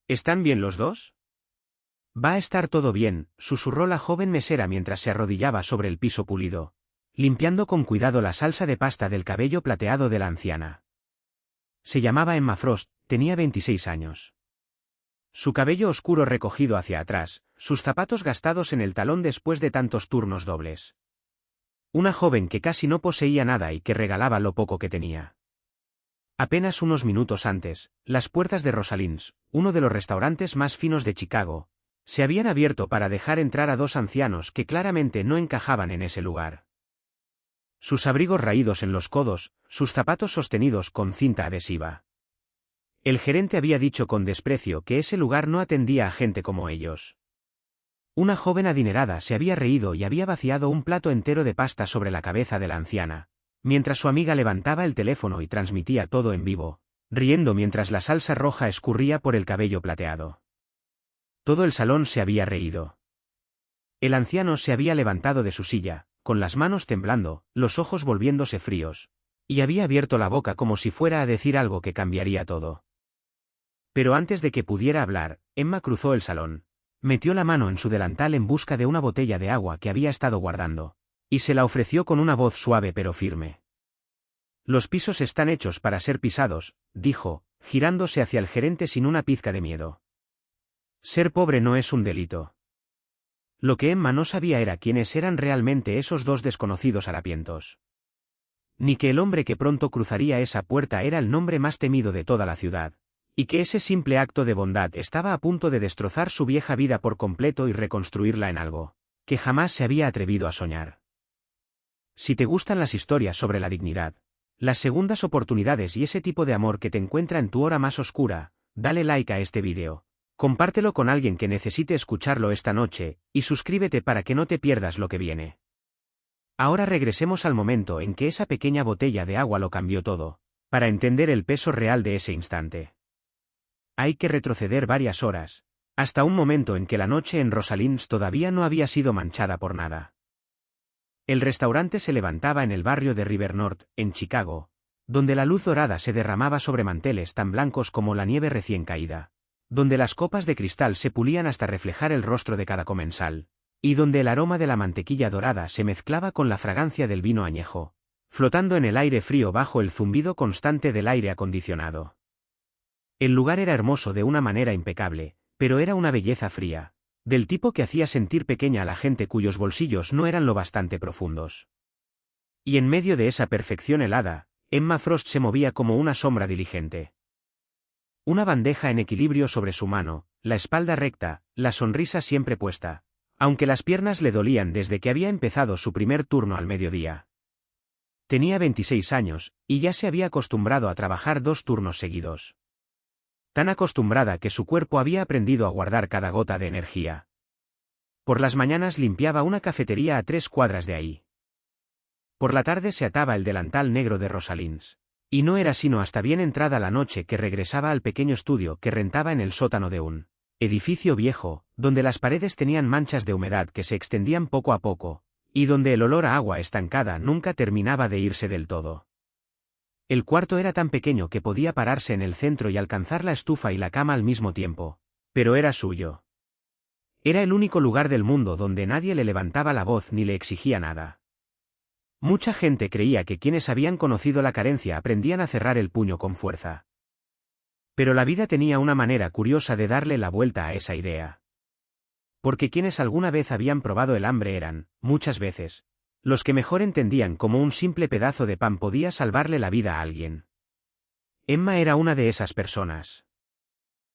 ¿Están bien los dos? Va a estar todo bien, susurró la joven mesera mientras se arrodillaba sobre el piso pulido, limpiando con cuidado la salsa de pasta del cabello plateado de la anciana. Se llamaba Emma Frost, tenía 26 años. Su cabello oscuro recogido hacia atrás, sus zapatos gastados en el talón después de tantos turnos dobles. Una joven que casi no poseía nada y que regalaba lo poco que tenía. Apenas unos minutos antes, las puertas de Rosalind's, uno de los restaurantes más finos de Chicago, se habían abierto para dejar entrar a dos ancianos que claramente no encajaban en ese lugar. Sus abrigos raídos en los codos, sus zapatos sostenidos con cinta adhesiva. El gerente había dicho con desprecio que ese lugar no atendía a gente como ellos. Una joven adinerada se había reído y había vaciado un plato entero de pasta sobre la cabeza de la anciana, mientras su amiga levantaba el teléfono y transmitía todo en vivo, riendo mientras la salsa roja escurría por el cabello plateado. Todo el salón se había reído. El anciano se había levantado de su silla, con las manos temblando, los ojos volviéndose fríos, y había abierto la boca como si fuera a decir algo que cambiaría todo. Pero antes de que pudiera hablar, Emma cruzó el salón, metió la mano en su delantal en busca de una botella de agua que había estado guardando, y se la ofreció con una voz suave pero firme. Los pisos están hechos para ser pisados, dijo, girándose hacia el gerente sin una pizca de miedo. Ser pobre no es un delito. Lo que Emma no sabía era quiénes eran realmente esos dos desconocidos harapientos. Ni que el hombre que pronto cruzaría esa puerta era el nombre más temido de toda la ciudad, y que ese simple acto de bondad estaba a punto de destrozar su vieja vida por completo y reconstruirla en algo que jamás se había atrevido a soñar. Si te gustan las historias sobre la dignidad, las segundas oportunidades y ese tipo de amor que te encuentra en tu hora más oscura, dale like a este vídeo, compártelo con alguien que necesite escucharlo esta noche, y suscríbete para que no te pierdas lo que viene. Ahora regresemos al momento en que esa pequeña botella de agua lo cambió todo, para entender el peso real de ese instante. Hay que retroceder varias horas, hasta un momento en que la noche en Rosalind's todavía no había sido manchada por nada. El restaurante se levantaba en el barrio de River North, en Chicago, donde la luz dorada se derramaba sobre manteles tan blancos como la nieve recién caída, donde las copas de cristal se pulían hasta reflejar el rostro de cada comensal, y donde el aroma de la mantequilla dorada se mezclaba con la fragancia del vino añejo, flotando en el aire frío bajo el zumbido constante del aire acondicionado. El lugar era hermoso de una manera impecable, pero era una belleza fría, del tipo que hacía sentir pequeña a la gente cuyos bolsillos no eran lo bastante profundos. Y en medio de esa perfección helada, Emma Frost se movía como una sombra diligente. Una bandeja en equilibrio sobre su mano, la espalda recta, la sonrisa siempre puesta, aunque las piernas le dolían desde que había empezado su primer turno al mediodía. Tenía 26 años, y ya se había acostumbrado a trabajar 2 turnos seguidos. Tan acostumbrada que su cuerpo había aprendido a guardar cada gota de energía. Por las mañanas limpiaba una cafetería a 3 cuadras de ahí. Por la tarde se ataba el delantal negro de Rosalind's, y no era sino hasta bien entrada la noche que regresaba al pequeño estudio que rentaba en el sótano de un edificio viejo, donde las paredes tenían manchas de humedad que se extendían poco a poco, y donde el olor a agua estancada nunca terminaba de irse del todo. El cuarto era tan pequeño que podía pararse en el centro y alcanzar la estufa y la cama al mismo tiempo, pero era suyo. Era el único lugar del mundo donde nadie le levantaba la voz ni le exigía nada. Mucha gente creía que quienes habían conocido la carencia aprendían a cerrar el puño con fuerza. Pero la vida tenía una manera curiosa de darle la vuelta a esa idea. Porque quienes alguna vez habían probado el hambre eran, muchas veces, los que mejor entendían cómo un simple pedazo de pan podía salvarle la vida a alguien. Emma era una de esas personas.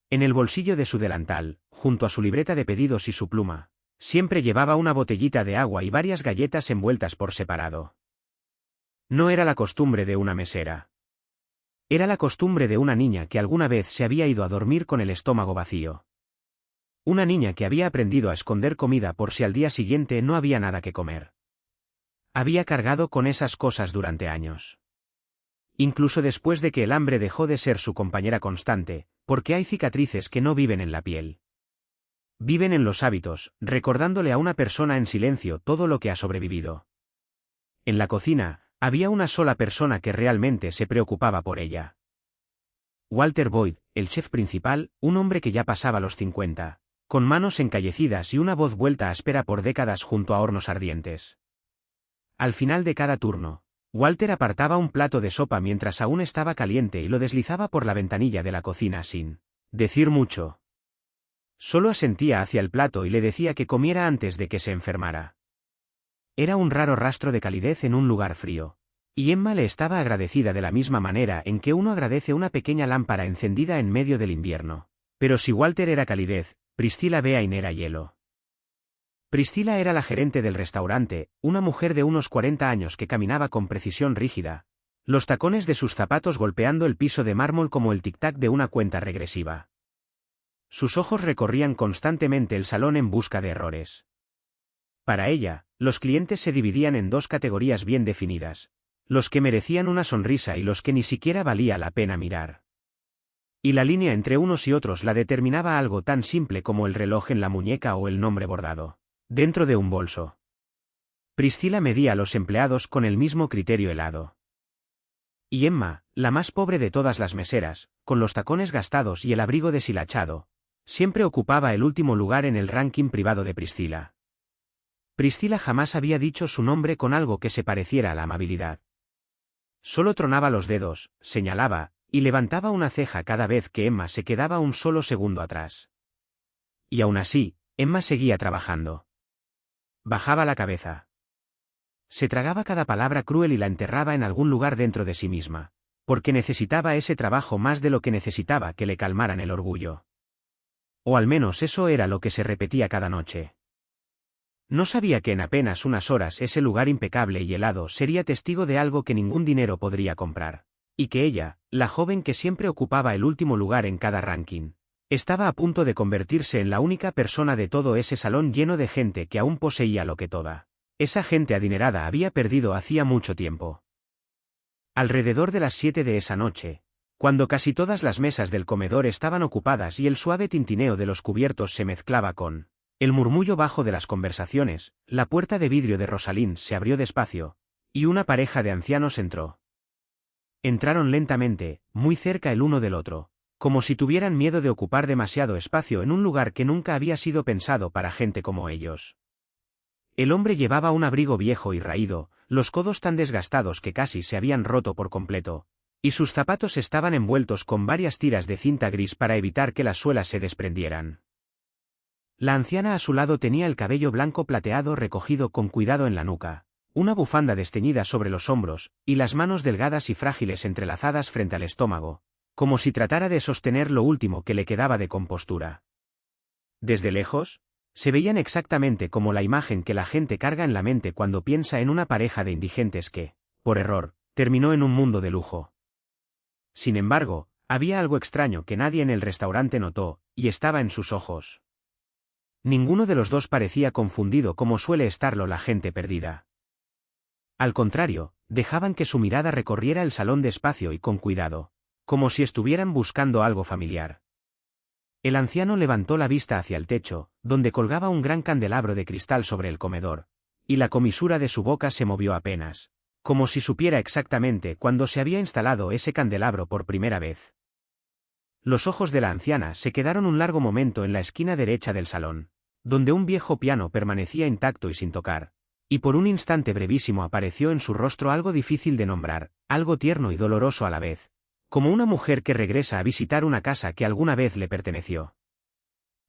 En el bolsillo de su delantal, junto a su libreta de pedidos y su pluma, siempre llevaba una botellita de agua y varias galletas envueltas por separado. No era la costumbre de una mesera. Era la costumbre de una niña que alguna vez se había ido a dormir con el estómago vacío. Una niña que había aprendido a esconder comida por si al día siguiente no había nada que comer. Había cargado con esas cosas durante años. Incluso después de que el hambre dejó de ser su compañera constante, porque hay cicatrices que no viven en la piel. Viven en los hábitos, recordándole a una persona en silencio todo lo que ha sobrevivido. En la cocina, había una sola persona que realmente se preocupaba por ella. Walter Boyd, el chef principal, un hombre que ya pasaba los 50, con manos encallecidas y una voz vuelta áspera por décadas junto a hornos ardientes. Al final de cada turno, Walter apartaba un plato de sopa mientras aún estaba caliente y lo deslizaba por la ventanilla de la cocina sin decir mucho. Solo asentía hacia el plato y le decía que comiera antes de que se enfermara. Era un raro rastro de calidez en un lugar frío. Y Emma le estaba agradecida de la misma manera en que uno agradece una pequeña lámpara encendida en medio del invierno. Pero si Walter era calidez, Priscilla Beain era hielo. Priscilla era la gerente del restaurante, una mujer de unos 40 años que caminaba con precisión rígida, los tacones de sus zapatos golpeando el piso de mármol como el tic-tac de una cuenta regresiva. Sus ojos recorrían constantemente el salón en busca de errores. Para ella, los clientes se dividían en dos categorías bien definidas: los que merecían una sonrisa y los que ni siquiera valía la pena mirar. Y la línea entre unos y otros la determinaba algo tan simple como el reloj en la muñeca o el nombre bordado dentro de un bolso. Priscilla medía a los empleados con el mismo criterio helado. Y Emma, la más pobre de todas las meseras, con los tacones gastados y el abrigo deshilachado, siempre ocupaba el último lugar en el ranking privado de Priscilla. Priscilla jamás había dicho su nombre con algo que se pareciera a la amabilidad. Solo tronaba los dedos, señalaba, y levantaba una ceja cada vez que Emma se quedaba un solo segundo atrás. Y aún así, Emma seguía trabajando. Bajaba la cabeza. Se tragaba cada palabra cruel y la enterraba en algún lugar dentro de sí misma, porque necesitaba ese trabajo más de lo que necesitaba que le calmaran el orgullo. O al menos eso era lo que se repetía cada noche. No sabía que en apenas unas horas ese lugar impecable y helado sería testigo de algo que ningún dinero podría comprar, y que ella, la joven que siempre ocupaba el último lugar en cada ranking, estaba a punto de convertirse en la única persona de todo ese salón lleno de gente que aún poseía lo que toda esa gente adinerada había perdido hacía mucho tiempo. Alrededor de las 7 de esa noche, cuando casi todas las mesas del comedor estaban ocupadas y el suave tintineo de los cubiertos se mezclaba con el murmullo bajo de las conversaciones, la puerta de vidrio de Rosalind se abrió despacio, y una pareja de ancianos entró. Entraron lentamente, muy cerca el uno del otro, como si tuvieran miedo de ocupar demasiado espacio en un lugar que nunca había sido pensado para gente como ellos. El hombre llevaba un abrigo viejo y raído, los codos tan desgastados que casi se habían roto por completo, y sus zapatos estaban envueltos con varias tiras de cinta gris para evitar que las suelas se desprendieran. La anciana a su lado tenía el cabello blanco plateado recogido con cuidado en la nuca, una bufanda desteñida sobre los hombros, y las manos delgadas y frágiles entrelazadas frente al estómago, como si tratara de sostener lo último que le quedaba de compostura. Desde lejos, se veían exactamente como la imagen que la gente carga en la mente cuando piensa en una pareja de indigentes que, por error, terminó en un mundo de lujo. Sin embargo, había algo extraño que nadie en el restaurante notó, y estaba en sus ojos. Ninguno de los dos parecía confundido como suele estarlo la gente perdida. Al contrario, dejaban que su mirada recorriera el salón despacio y con cuidado, como si estuvieran buscando algo familiar. El anciano levantó la vista hacia el techo, donde colgaba un gran candelabro de cristal sobre el comedor, y la comisura de su boca se movió apenas, como si supiera exactamente cuándo se había instalado ese candelabro por primera vez. Los ojos de la anciana se quedaron un largo momento en la esquina derecha del salón, donde un viejo piano permanecía intacto y sin tocar, y por un instante brevísimo apareció en su rostro algo difícil de nombrar, algo tierno y doloroso a la vez, como una mujer que regresa a visitar una casa que alguna vez le perteneció.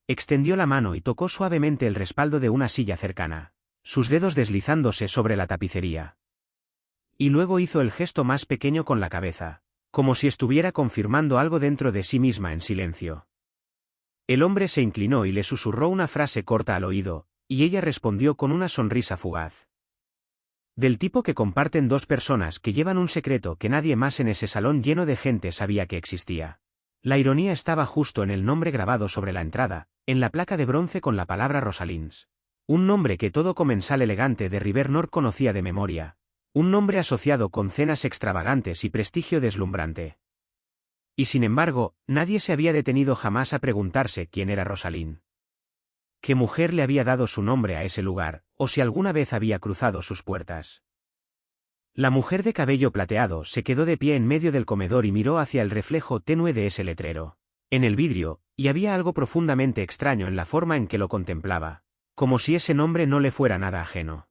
Extendió la mano y tocó suavemente el respaldo de una silla cercana, sus dedos deslizándose sobre la tapicería. Y luego hizo el gesto más pequeño con la cabeza, como si estuviera confirmando algo dentro de sí misma en silencio. El hombre se inclinó y le susurró una frase corta al oído, y ella respondió con una sonrisa fugaz. Del tipo que comparten dos personas que llevan un secreto que nadie más en ese salón lleno de gente sabía que existía. La ironía estaba justo en el nombre grabado sobre la entrada, en la placa de bronce con la palabra Rosalins. Un nombre que todo comensal elegante de Rivernor conocía de memoria. Un nombre asociado con cenas extravagantes y prestigio deslumbrante. Y sin embargo, nadie se había detenido jamás a preguntarse quién era Rosalind. ¿Qué mujer le había dado su nombre a ese lugar, o si alguna vez había cruzado sus puertas? La mujer de cabello plateado se quedó de pie en medio del comedor y miró hacia el reflejo tenue de ese letrero en el vidrio, y había algo profundamente extraño en la forma en que lo contemplaba, como si ese nombre no le fuera nada ajeno.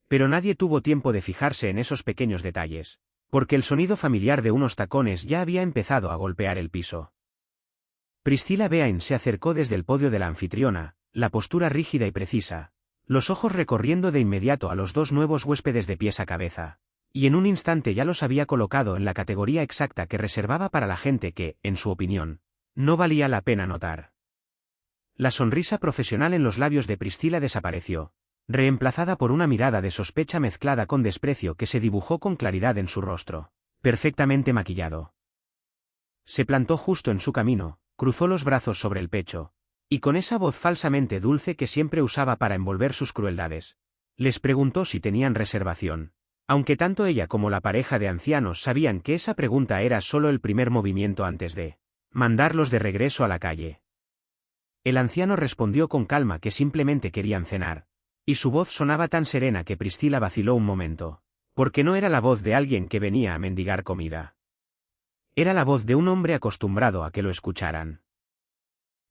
Pero nadie tuvo tiempo de fijarse en esos pequeños detalles, porque el sonido familiar de unos tacones ya había empezado a golpear el piso. Priscilla Beain se acercó desde el podio de la anfitriona, la postura rígida y precisa, los ojos recorriendo de inmediato a los dos nuevos huéspedes de pies a cabeza, y en un instante ya los había colocado en la categoría exacta que reservaba para la gente que, en su opinión, no valía la pena notar. La sonrisa profesional en los labios de Priscilla desapareció, reemplazada por una mirada de sospecha mezclada con desprecio que se dibujó con claridad en su rostro, perfectamente maquillado. Se plantó justo en su camino, cruzó los brazos sobre el pecho, y con esa voz falsamente dulce que siempre usaba para envolver sus crueldades, les preguntó si tenían reservación, aunque tanto ella como la pareja de ancianos sabían que esa pregunta era solo el primer movimiento antes de mandarlos de regreso a la calle. El anciano respondió con calma que simplemente querían cenar, y su voz sonaba tan serena que Priscilla vaciló un momento, porque no era la voz de alguien que venía a mendigar comida. Era la voz de un hombre acostumbrado a que lo escucharan.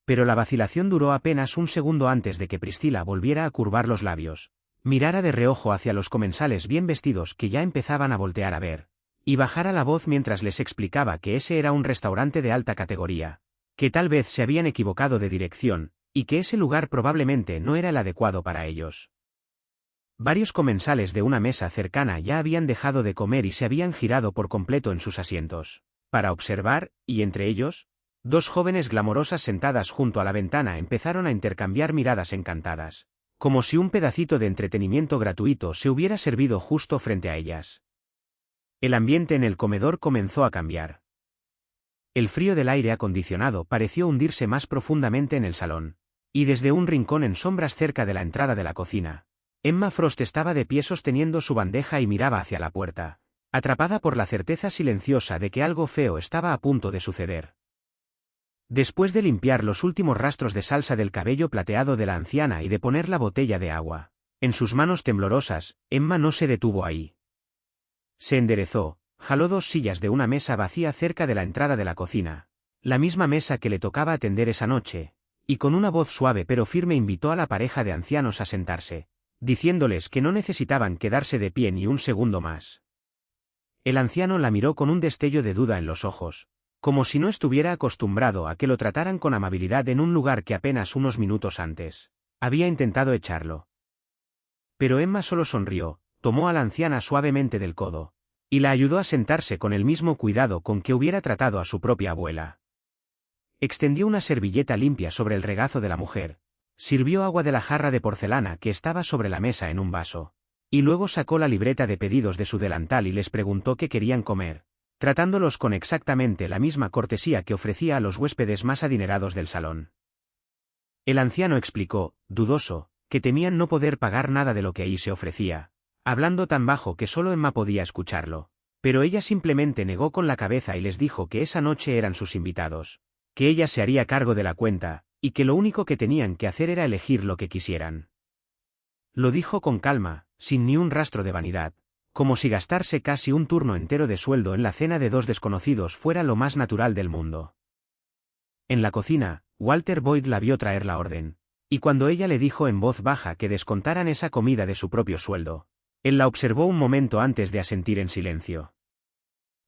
Pero la vacilación duró apenas un segundo antes de que Priscilla volviera a curvar los labios, mirara de reojo hacia los comensales bien vestidos que ya empezaban a voltear a ver, y bajara la voz mientras les explicaba que ese era un restaurante de alta categoría, que tal vez se habían equivocado de dirección, y que ese lugar probablemente no era el adecuado para ellos. Varios comensales de una mesa cercana ya habían dejado de comer y se habían girado por completo en sus asientos, para observar, y entre ellos, dos jóvenes glamorosas sentadas junto a la ventana empezaron a intercambiar miradas encantadas, como si un pedacito de entretenimiento gratuito se hubiera servido justo frente a ellas. El ambiente en el comedor comenzó a cambiar. El frío del aire acondicionado pareció hundirse más profundamente en el salón, y desde un rincón en sombras cerca de la entrada de la cocina, Emma Frost estaba de pie sosteniendo su bandeja y miraba hacia la puerta, atrapada por la certeza silenciosa de que algo feo estaba a punto de suceder. Después de limpiar los últimos rastros de salsa del cabello plateado de la anciana y de poner la botella de agua en sus manos temblorosas, Emma no se detuvo ahí. Se enderezó, jaló dos sillas de una mesa vacía cerca de la entrada de la cocina, la misma mesa que le tocaba atender esa noche, y con una voz suave pero firme invitó a la pareja de ancianos a sentarse, diciéndoles que no necesitaban quedarse de pie ni un segundo más. El anciano la miró con un destello de duda en los ojos, como si no estuviera acostumbrado a que lo trataran con amabilidad en un lugar que apenas unos minutos antes había intentado echarlo. Pero Emma solo sonrió, tomó a la anciana suavemente del codo, y la ayudó a sentarse con el mismo cuidado con que hubiera tratado a su propia abuela. Extendió una servilleta limpia sobre el regazo de la mujer, sirvió agua de la jarra de porcelana que estaba sobre la mesa en un vaso, y luego sacó la libreta de pedidos de su delantal y les preguntó qué querían comer, tratándolos con exactamente la misma cortesía que ofrecía a los huéspedes más adinerados del salón. El anciano explicó, dudoso, que temían no poder pagar nada de lo que ahí se ofrecía, hablando tan bajo que solo Emma podía escucharlo, pero ella simplemente negó con la cabeza y les dijo que esa noche eran sus invitados, que ella se haría cargo de la cuenta, y que lo único que tenían que hacer era elegir lo que quisieran. Lo dijo con calma, sin ni un rastro de vanidad, como si gastarse casi un turno entero de sueldo en la cena de dos desconocidos fuera lo más natural del mundo. En la cocina, Walter Boyd la vio traer la orden, y cuando ella le dijo en voz baja que descontaran esa comida de su propio sueldo, él la observó un momento antes de asentir en silencio.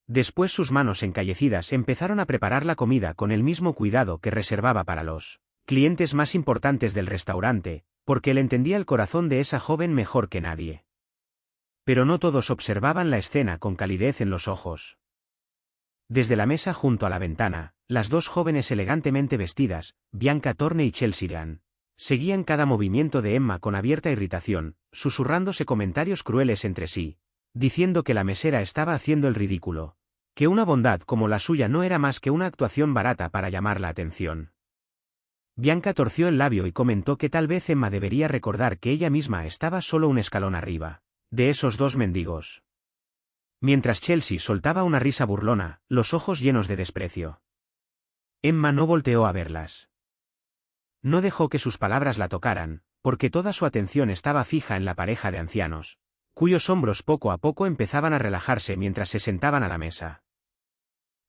Después sus manos encallecidas empezaron a preparar la comida con el mismo cuidado que reservaba para los clientes más importantes del restaurante, porque él entendía el corazón de esa joven mejor que nadie. Pero no todos observaban la escena con calidez en los ojos. Desde la mesa junto a la ventana, las dos jóvenes elegantemente vestidas, Bianca Thorne y Chelsea Grant, seguían cada movimiento de Emma con abierta irritación, susurrándose comentarios crueles entre sí, diciendo que la mesera estaba haciendo el ridículo, que una bondad como la suya no era más que una actuación barata para llamar la atención. Bianca torció el labio y comentó que tal vez Emma debería recordar que ella misma estaba solo un escalón arriba de esos dos mendigos. Mientras Chelsea soltaba una risa burlona, los ojos llenos de desprecio. Emma no volteó a verlas. No dejó que sus palabras la tocaran, porque toda su atención estaba fija en la pareja de ancianos, cuyos hombros poco a poco empezaban a relajarse mientras se sentaban a la mesa.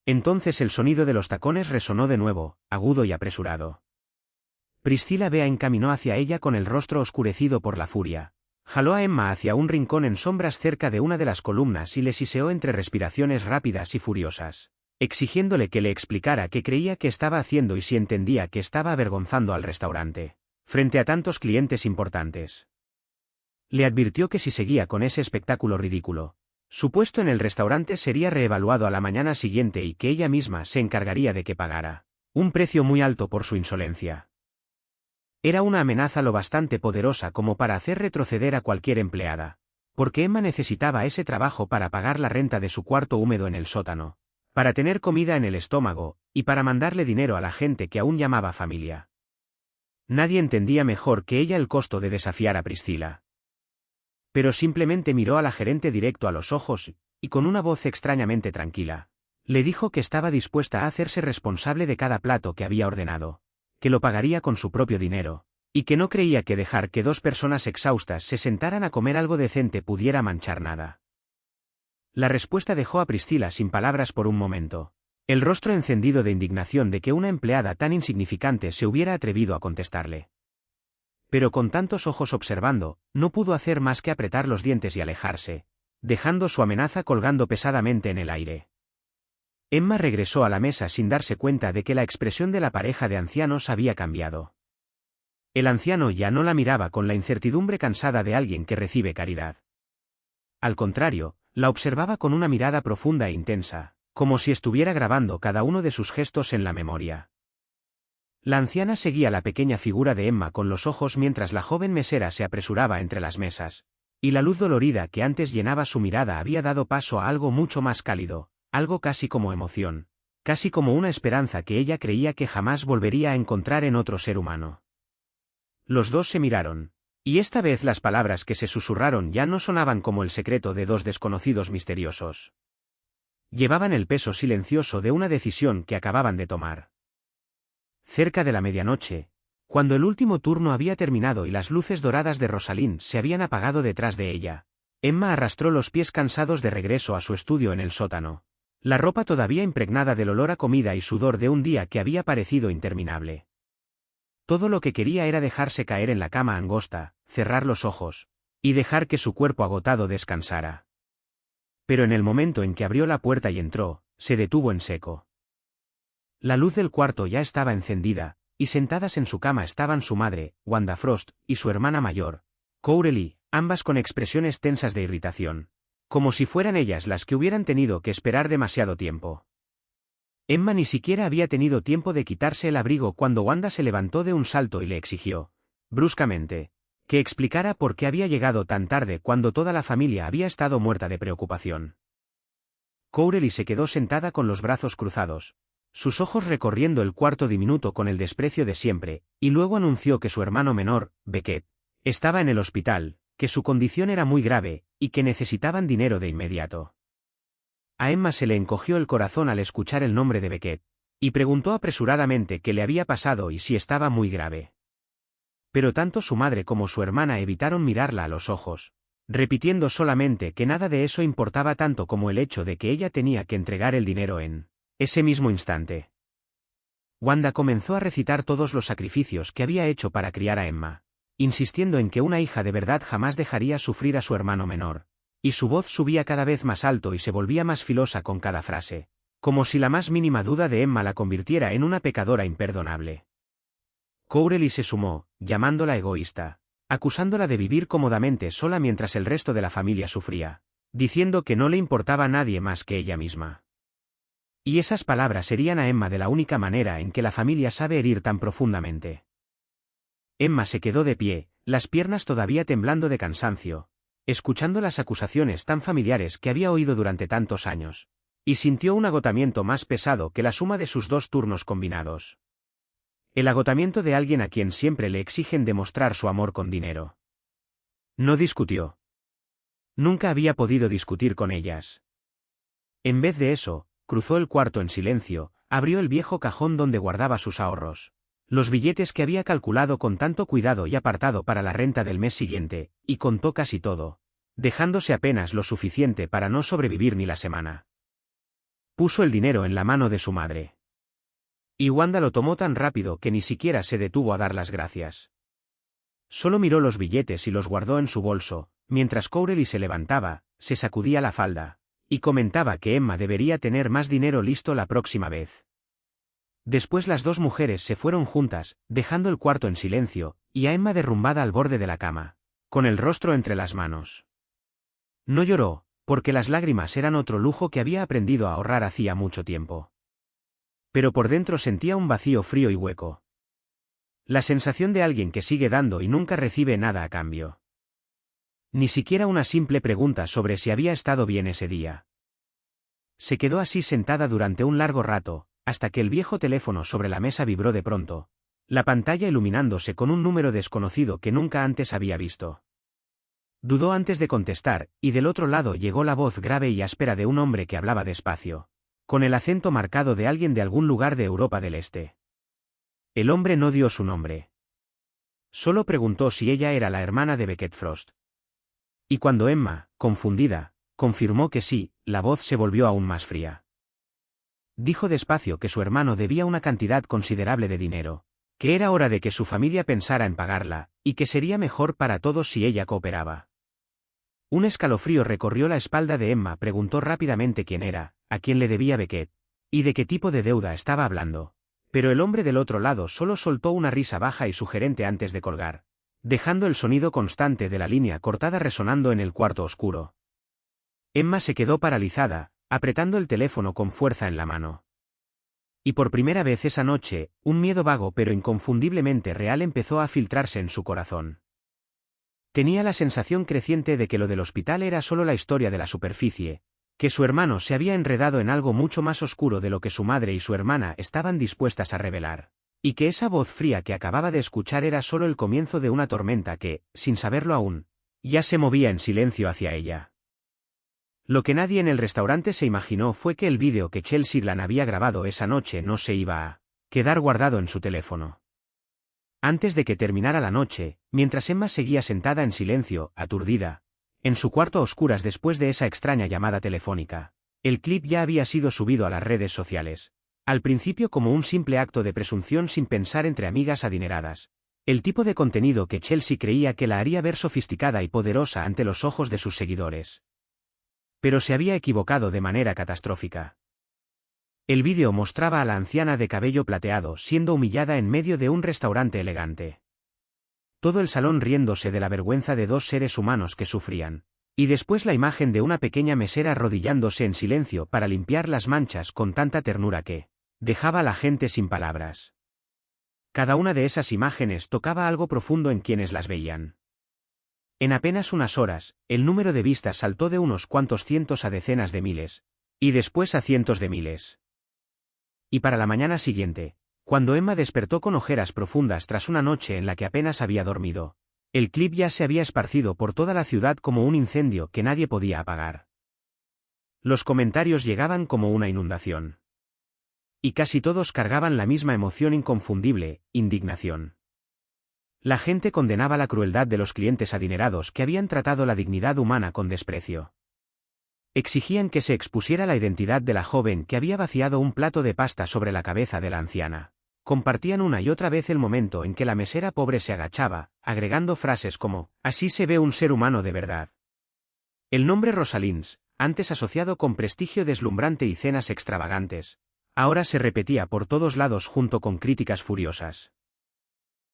Entonces el sonido de los tacones resonó de nuevo, agudo y apresurado. Priscilla Bea encaminó hacia ella con el rostro oscurecido por la furia. Jaló a Emma hacia un rincón en sombras cerca de una de las columnas y le siseó entre respiraciones rápidas y furiosas, exigiéndole que le explicara qué creía que estaba haciendo y si entendía que estaba avergonzando al restaurante, frente a tantos clientes importantes. Le advirtió que si seguía con ese espectáculo ridículo, su puesto en el restaurante sería reevaluado a la mañana siguiente y que ella misma se encargaría de que pagara un precio muy alto por su insolencia. Era una amenaza lo bastante poderosa como para hacer retroceder a cualquier empleada, porque Emma necesitaba ese trabajo para pagar la renta de su cuarto húmedo en el sótano, para tener comida en el estómago, y para mandarle dinero a la gente que aún llamaba familia. Nadie entendía mejor que ella el costo de desafiar a Priscilla. Pero simplemente miró a la gerente directo a los ojos, y con una voz extrañamente tranquila, le dijo que estaba dispuesta a hacerse responsable de cada plato que había ordenado, que lo pagaría con su propio dinero, y que no creía que dejar que dos personas exhaustas se sentaran a comer algo decente pudiera manchar nada. La respuesta dejó a Priscilla sin palabras por un momento, el rostro encendido de indignación de que una empleada tan insignificante se hubiera atrevido a contestarle. Pero con tantos ojos observando, no pudo hacer más que apretar los dientes y alejarse, dejando su amenaza colgando pesadamente en el aire. Emma regresó a la mesa sin darse cuenta de que la expresión de la pareja de ancianos había cambiado. El anciano ya no la miraba con la incertidumbre cansada de alguien que recibe caridad. Al contrario, la observaba con una mirada profunda e intensa, como si estuviera grabando cada uno de sus gestos en la memoria. La anciana seguía la pequeña figura de Emma con los ojos mientras la joven mesera se apresuraba entre las mesas, y la luz dolorida que antes llenaba su mirada había dado paso a algo mucho más cálido, algo casi como emoción, casi como una esperanza que ella creía que jamás volvería a encontrar en otro ser humano. Los dos se miraron, y esta vez las palabras que se susurraron ya no sonaban como el secreto de dos desconocidos misteriosos. Llevaban el peso silencioso de una decisión que acababan de tomar. Cerca de la medianoche, cuando el último turno había terminado y las luces doradas de Rosalind se habían apagado detrás de ella, Emma arrastró los pies cansados de regreso a su estudio en el sótano, la ropa todavía impregnada del olor a comida y sudor de un día que había parecido interminable. Todo lo que quería era dejarse caer en la cama angosta, cerrar los ojos, y dejar que su cuerpo agotado descansara. Pero en el momento en que abrió la puerta y entró, se detuvo en seco. La luz del cuarto ya estaba encendida, y sentadas en su cama estaban su madre, Wanda Frost, y su hermana mayor, Courtney, ambas con expresiones tensas de irritación, como si fueran ellas las que hubieran tenido que esperar demasiado tiempo. Emma ni siquiera había tenido tiempo de quitarse el abrigo cuando Wanda se levantó de un salto y le exigió, bruscamente, que explicara por qué había llegado tan tarde cuando toda la familia había estado muerta de preocupación. Courtney se quedó sentada con los brazos cruzados, sus ojos recorriendo el cuarto diminuto con el desprecio de siempre, y luego anunció que su hermano menor, Beckett, estaba en el hospital, que su condición era muy grave, y que necesitaban dinero de inmediato. A Emma se le encogió el corazón al escuchar el nombre de Beckett, y preguntó apresuradamente qué le había pasado y si estaba muy grave. Pero tanto su madre como su hermana evitaron mirarla a los ojos, repitiendo solamente que nada de eso importaba tanto como el hecho de que ella tenía que entregar el dinero en ese mismo instante. Wanda comenzó a recitar todos los sacrificios que había hecho para criar a Emma, insistiendo en que una hija de verdad jamás dejaría sufrir a su hermano menor, y su voz subía cada vez más alto y se volvía más filosa con cada frase, como si la más mínima duda de Emma la convirtiera en una pecadora imperdonable. Courtney se sumó, llamándola egoísta, acusándola de vivir cómodamente sola mientras el resto de la familia sufría, diciendo que no le importaba a nadie más que ella misma. Y esas palabras herían a Emma de la única manera en que la familia sabe herir tan profundamente. Emma se quedó de pie, las piernas todavía temblando de cansancio, escuchando las acusaciones tan familiares que había oído durante tantos años, y sintió un agotamiento más pesado que la suma de sus dos turnos combinados. El agotamiento de alguien a quien siempre le exigen demostrar su amor con dinero. No discutió. Nunca había podido discutir con ellas. En vez de eso, cruzó el cuarto en silencio, abrió el viejo cajón donde guardaba sus ahorros, los billetes que había calculado con tanto cuidado y apartado para la renta del mes siguiente, y contó casi todo, dejándose apenas lo suficiente para no sobrevivir ni la semana. Puso el dinero en la mano de su madre. Y Wanda lo tomó tan rápido que ni siquiera se detuvo a dar las gracias. Solo miró los billetes y los guardó en su bolso, mientras Cowrelly se levantaba, se sacudía la falda, y comentaba que Emma debería tener más dinero listo la próxima vez. Después las dos mujeres se fueron juntas, dejando el cuarto en silencio, y a Emma derrumbada al borde de la cama, con el rostro entre las manos. No lloró, porque las lágrimas eran otro lujo que había aprendido a ahorrar hacía mucho tiempo. Pero por dentro sentía un vacío frío y hueco. La sensación de alguien que sigue dando y nunca recibe nada a cambio. Ni siquiera una simple pregunta sobre si había estado bien ese día. Se quedó así sentada durante un largo rato, hasta que el viejo teléfono sobre la mesa vibró de pronto, la pantalla iluminándose con un número desconocido que nunca antes había visto. Dudó antes de contestar, y del otro lado llegó la voz grave y áspera de un hombre que hablaba despacio, con el acento marcado de alguien de algún lugar de Europa del Este. El hombre no dio su nombre. Solo preguntó si ella era la hermana de Beckett Frost. Y cuando Emma, confundida, confirmó que sí, la voz se volvió aún más fría. Dijo despacio que su hermano debía una cantidad considerable de dinero, que era hora de que su familia pensara en pagarla, y que sería mejor para todos si ella cooperaba. Un escalofrío recorrió la espalda de Emma. Preguntó rápidamente quién era, a quién le debía Beckett, y de qué tipo de deuda estaba hablando. Pero el hombre del otro lado solo soltó una risa baja y sugerente antes de colgar, dejando el sonido constante de la línea cortada resonando en el cuarto oscuro. Emma se quedó paralizada, apretando el teléfono con fuerza en la mano. Y por primera vez esa noche, un miedo vago pero inconfundiblemente real empezó a filtrarse en su corazón. Tenía la sensación creciente de que lo del hospital era solo la historia de la superficie, que su hermano se había enredado en algo mucho más oscuro de lo que su madre y su hermana estaban dispuestas a revelar, y que esa voz fría que acababa de escuchar era solo el comienzo de una tormenta que, sin saberlo aún, ya se movía en silencio hacia ella. Lo que nadie en el restaurante se imaginó fue que el vídeo que Chelsea Glan había grabado esa noche no se iba a quedar guardado en su teléfono. Antes de que terminara la noche, mientras Emma seguía sentada en silencio, aturdida, en su cuarto a oscuras después de esa extraña llamada telefónica, el clip ya había sido subido a las redes sociales, al principio como un simple acto de presunción sin pensar entre amigas adineradas, el tipo de contenido que Chelsea creía que la haría ver sofisticada y poderosa ante los ojos de sus seguidores. Pero se había equivocado de manera catastrófica. El vídeo mostraba a la anciana de cabello plateado siendo humillada en medio de un restaurante elegante. Todo el salón riéndose de la vergüenza de dos seres humanos que sufrían, y después la imagen de una pequeña mesera arrodillándose en silencio para limpiar las manchas con tanta ternura que dejaba a la gente sin palabras. Cada una de esas imágenes tocaba algo profundo en quienes las veían. En apenas unas horas, el número de vistas saltó de unos cuantos cientos a decenas de miles, y después a cientos de miles. Y para la mañana siguiente, cuando Emma despertó con ojeras profundas tras una noche en la que apenas había dormido, el clip ya se había esparcido por toda la ciudad como un incendio que nadie podía apagar. Los comentarios llegaban como una inundación. Y casi todos cargaban la misma emoción inconfundible, indignación. La gente condenaba la crueldad de los clientes adinerados que habían tratado la dignidad humana con desprecio. Exigían que se expusiera la identidad de la joven que había vaciado un plato de pasta sobre la cabeza de la anciana. Compartían una y otra vez el momento en que la mesera pobre se agachaba, agregando frases como, «Así se ve un ser humano de verdad». El nombre Rosalins, antes asociado con prestigio deslumbrante y cenas extravagantes, ahora se repetía por todos lados junto con críticas furiosas.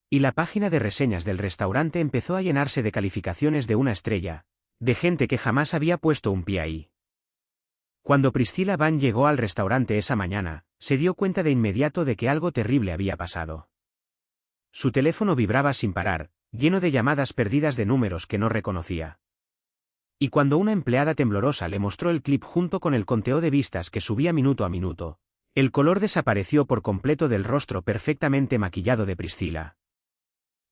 Y la página de reseñas del restaurante empezó a llenarse de calificaciones de una estrella, de gente que jamás había puesto un pie ahí. Cuando Priscilla Van llegó al restaurante esa mañana, se dio cuenta de inmediato de que algo terrible había pasado. Su teléfono vibraba sin parar, lleno de llamadas perdidas de números que no reconocía. Y cuando una empleada temblorosa le mostró el clip junto con el conteo de vistas que subía minuto a minuto, el color desapareció por completo del rostro perfectamente maquillado de Priscilla.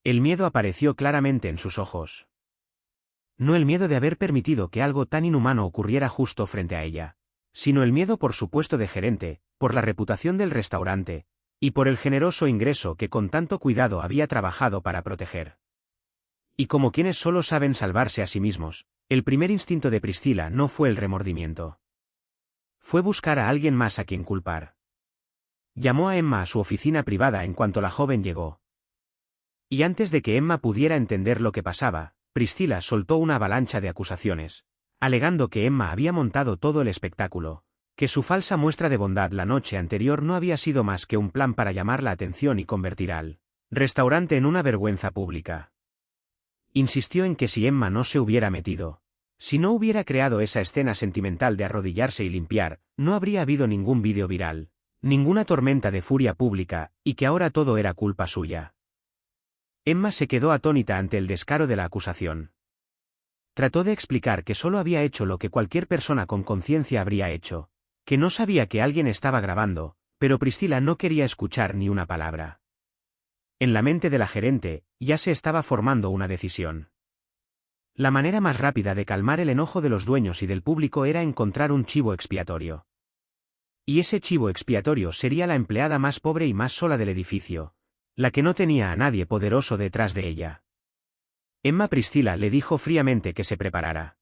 El miedo apareció claramente en sus ojos. No el miedo de haber permitido que algo tan inhumano ocurriera justo frente a ella, sino el miedo por su puesto de gerente, por la reputación del restaurante, y por el generoso ingreso que con tanto cuidado había trabajado para proteger. Y como quienes solo saben salvarse a sí mismos, El primer instinto de Priscila no fue el remordimiento. Fue buscar a alguien más a quien culpar. Llamó a Emma a su oficina privada en cuanto la joven llegó. Y antes de que Emma pudiera entender lo que pasaba, Priscila soltó una avalancha de acusaciones, alegando que Emma había montado todo el espectáculo, que su falsa muestra de bondad la noche anterior no había sido más que un plan para llamar la atención y convertir al restaurante en una vergüenza pública. Insistió en que si Emma no se hubiera metido, si no hubiera creado esa escena sentimental de arrodillarse y limpiar, no habría habido ningún vídeo viral, ninguna tormenta de furia pública, y que ahora todo era culpa suya. Emma se quedó atónita ante el descaro de la acusación. Trató de explicar que solo había hecho lo que cualquier persona con conciencia habría hecho, que no sabía que alguien estaba grabando, pero Priscila no quería escuchar ni una palabra. En la mente de la gerente, ya se estaba formando una decisión. La manera más rápida de calmar el enojo de los dueños y del público era encontrar un chivo expiatorio. Y ese chivo expiatorio sería la empleada más pobre y más sola del edificio, la que no tenía a nadie poderoso detrás de ella. Emma Priscila le dijo fríamente que se preparara.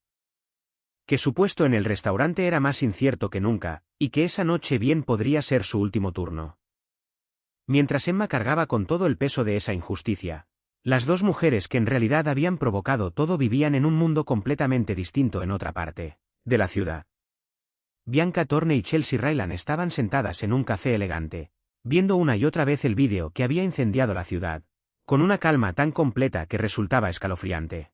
Que su puesto en el restaurante era más incierto que nunca, y que esa noche bien podría ser su último turno. Mientras Emma cargaba con todo el peso de esa injusticia, las dos mujeres que en realidad habían provocado todo vivían en un mundo completamente distinto en otra parte de la ciudad. Bianca Thorne y Chelsea Ryland estaban sentadas en un café elegante, viendo una y otra vez el vídeo que había incendiado la ciudad, con una calma tan completa que resultaba escalofriante.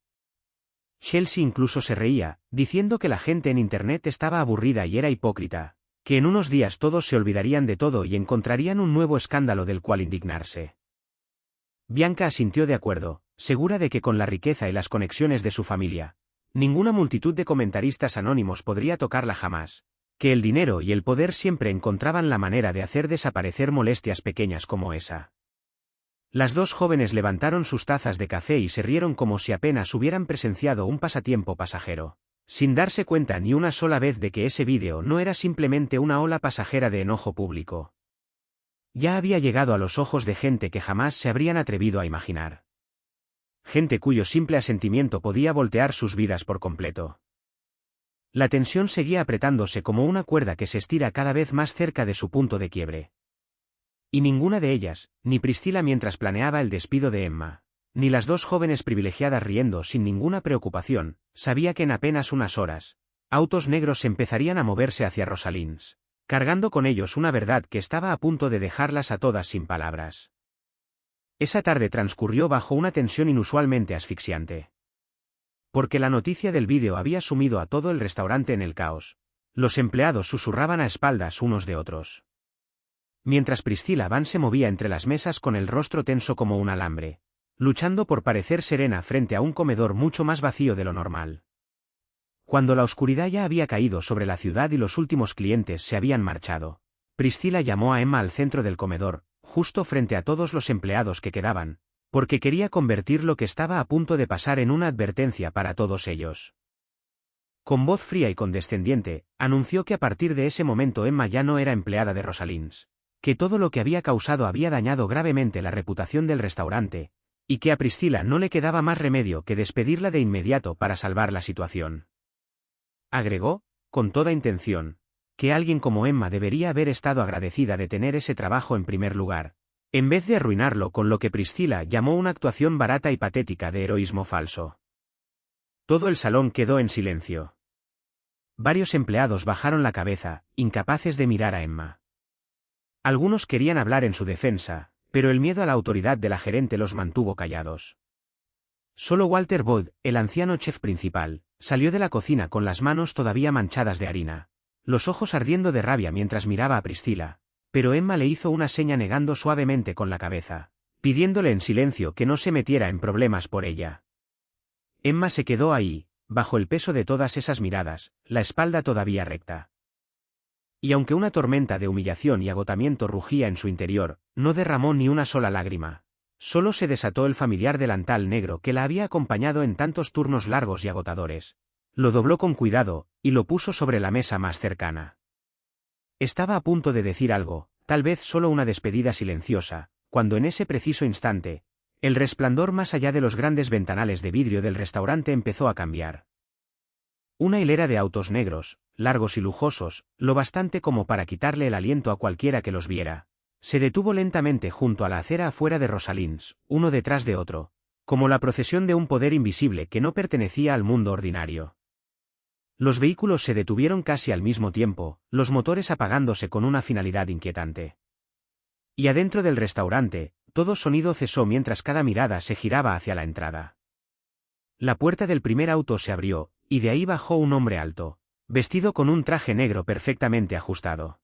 Chelsea incluso se reía, diciendo que la gente en Internet estaba aburrida y era hipócrita, que en unos días todos se olvidarían de todo y encontrarían un nuevo escándalo del cual indignarse. Bianca asintió de acuerdo, segura de que con la riqueza y las conexiones de su familia, ninguna multitud de comentaristas anónimos podría tocarla jamás, que el dinero y el poder siempre encontraban la manera de hacer desaparecer molestias pequeñas como esa. Las dos jóvenes levantaron sus tazas de café y se rieron como si apenas hubieran presenciado un pasatiempo pasajero, sin darse cuenta ni una sola vez de que ese vídeo no era simplemente una ola pasajera de enojo público. Ya había llegado a los ojos de gente que jamás se habrían atrevido a imaginar. Gente cuyo simple asentimiento podía voltear sus vidas por completo. La tensión seguía apretándose como una cuerda que se estira cada vez más cerca de su punto de quiebre. Y ninguna de ellas, ni Priscila mientras planeaba el despido de Emma, ni las dos jóvenes privilegiadas riendo sin ninguna preocupación, sabía que en apenas unas horas, autos negros empezarían a moverse hacia Rosalins, cargando con ellos una verdad que estaba a punto de dejarlas a todas sin palabras. Esa tarde transcurrió bajo una tensión inusualmente asfixiante. Porque la noticia del vídeo había sumido a todo el restaurante en el caos. Los empleados susurraban a espaldas unos de otros. Mientras Priscila Van se movía entre las mesas con el rostro tenso como un alambre, luchando por parecer serena frente a un comedor mucho más vacío de lo normal. Cuando la oscuridad ya había caído sobre la ciudad y los últimos clientes se habían marchado, Priscila llamó a Emma al centro del comedor, justo frente a todos los empleados que quedaban, porque quería convertir lo que estaba a punto de pasar en una advertencia para todos ellos. Con voz fría y condescendiente, anunció que a partir de ese momento Emma ya no era empleada de Rosalins, que todo lo que había causado había dañado gravemente la reputación del restaurante, y que a Priscila no le quedaba más remedio que despedirla de inmediato para salvar la situación. Agregó, con toda intención, que alguien como Emma debería haber estado agradecida de tener ese trabajo en primer lugar, en vez de arruinarlo con lo que Priscila llamó una actuación barata y patética de heroísmo falso. Todo el salón quedó en silencio. Varios empleados bajaron la cabeza, incapaces de mirar a Emma. Algunos querían hablar en su defensa, pero el miedo a la autoridad de la gerente los mantuvo callados. Solo Walter Boyd, el anciano chef principal, salió de la cocina con las manos todavía manchadas de harina, los ojos ardiendo de rabia mientras miraba a Priscila, pero Emma le hizo una seña negando suavemente con la cabeza, pidiéndole en silencio que no se metiera en problemas por ella. Emma se quedó ahí, bajo el peso de todas esas miradas, la espalda todavía recta. Y aunque una tormenta de humillación y agotamiento rugía en su interior, no derramó ni una sola lágrima. Solo se desató el familiar delantal negro que la había acompañado en tantos turnos largos y agotadores. Lo dobló con cuidado, y lo puso sobre la mesa más cercana. Estaba a punto de decir algo, tal vez solo una despedida silenciosa, cuando en ese preciso instante, el resplandor más allá de los grandes ventanales de vidrio del restaurante empezó a cambiar. Una hilera de autos negros, largos y lujosos, lo bastante como para quitarle el aliento a cualquiera que los viera. Se detuvo lentamente junto a la acera afuera de Rosalins, uno detrás de otro, como la procesión de un poder invisible que no pertenecía al mundo ordinario. Los vehículos se detuvieron casi al mismo tiempo, los motores apagándose con una finalidad inquietante. Y adentro del restaurante, todo sonido cesó mientras cada mirada se giraba hacia la entrada. La puerta del primer auto se abrió, y de ahí bajó un hombre alto, vestido con un traje negro perfectamente ajustado.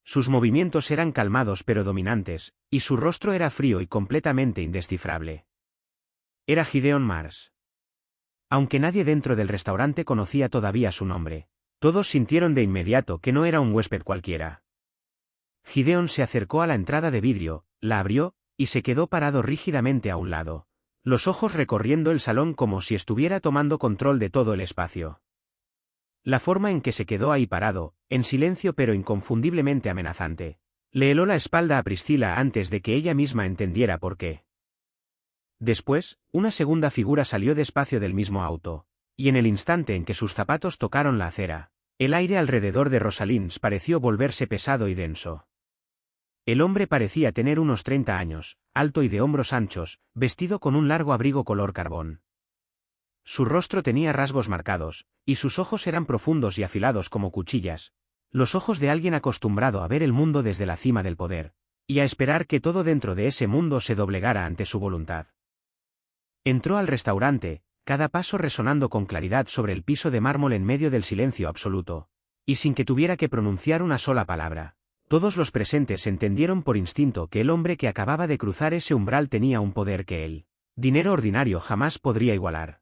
Sus movimientos eran calmados pero dominantes, y su rostro era frío y completamente indescifrable. Era Gideon Mars. Aunque nadie dentro del restaurante conocía todavía su nombre, todos sintieron de inmediato que no era un huésped cualquiera. Gideon se acercó a la entrada de vidrio, la abrió, y se quedó parado rígidamente a un lado, los ojos recorriendo el salón como si estuviera tomando control de todo el espacio. La forma en que se quedó ahí parado, en silencio pero inconfundiblemente amenazante, le heló la espalda a Priscilla antes de que ella misma entendiera por qué. Después, una segunda figura salió despacio del mismo auto, y en el instante en que sus zapatos tocaron la acera, el aire alrededor de Rosalins pareció volverse pesado y denso. El hombre parecía tener unos 30 años, alto y de hombros anchos, vestido con un largo abrigo color carbón. Su rostro tenía rasgos marcados, y sus ojos eran profundos y afilados como cuchillas, los ojos de alguien acostumbrado a ver el mundo desde la cima del poder, y a esperar que todo dentro de ese mundo se doblegara ante su voluntad. Entró al restaurante, cada paso resonando con claridad sobre el piso de mármol en medio del silencio absoluto, y sin que tuviera que pronunciar una sola palabra. Todos los presentes entendieron por instinto que el hombre que acababa de cruzar ese umbral tenía un poder que el dinero ordinario jamás podría igualar.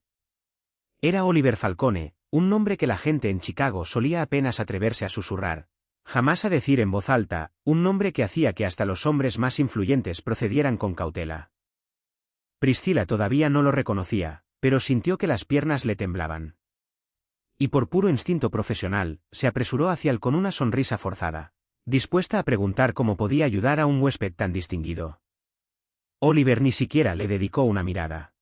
Era Oliver Falcone, un nombre que la gente en Chicago solía apenas atreverse a susurrar, jamás a decir en voz alta, un nombre que hacía que hasta los hombres más influyentes procedieran con cautela. Priscilla todavía no lo reconocía, pero sintió que las piernas le temblaban. Y por puro instinto profesional, se apresuró hacia él con una sonrisa forzada, dispuesta a preguntar cómo podía ayudar a un huésped tan distinguido. Oliver ni siquiera le dedicó una mirada.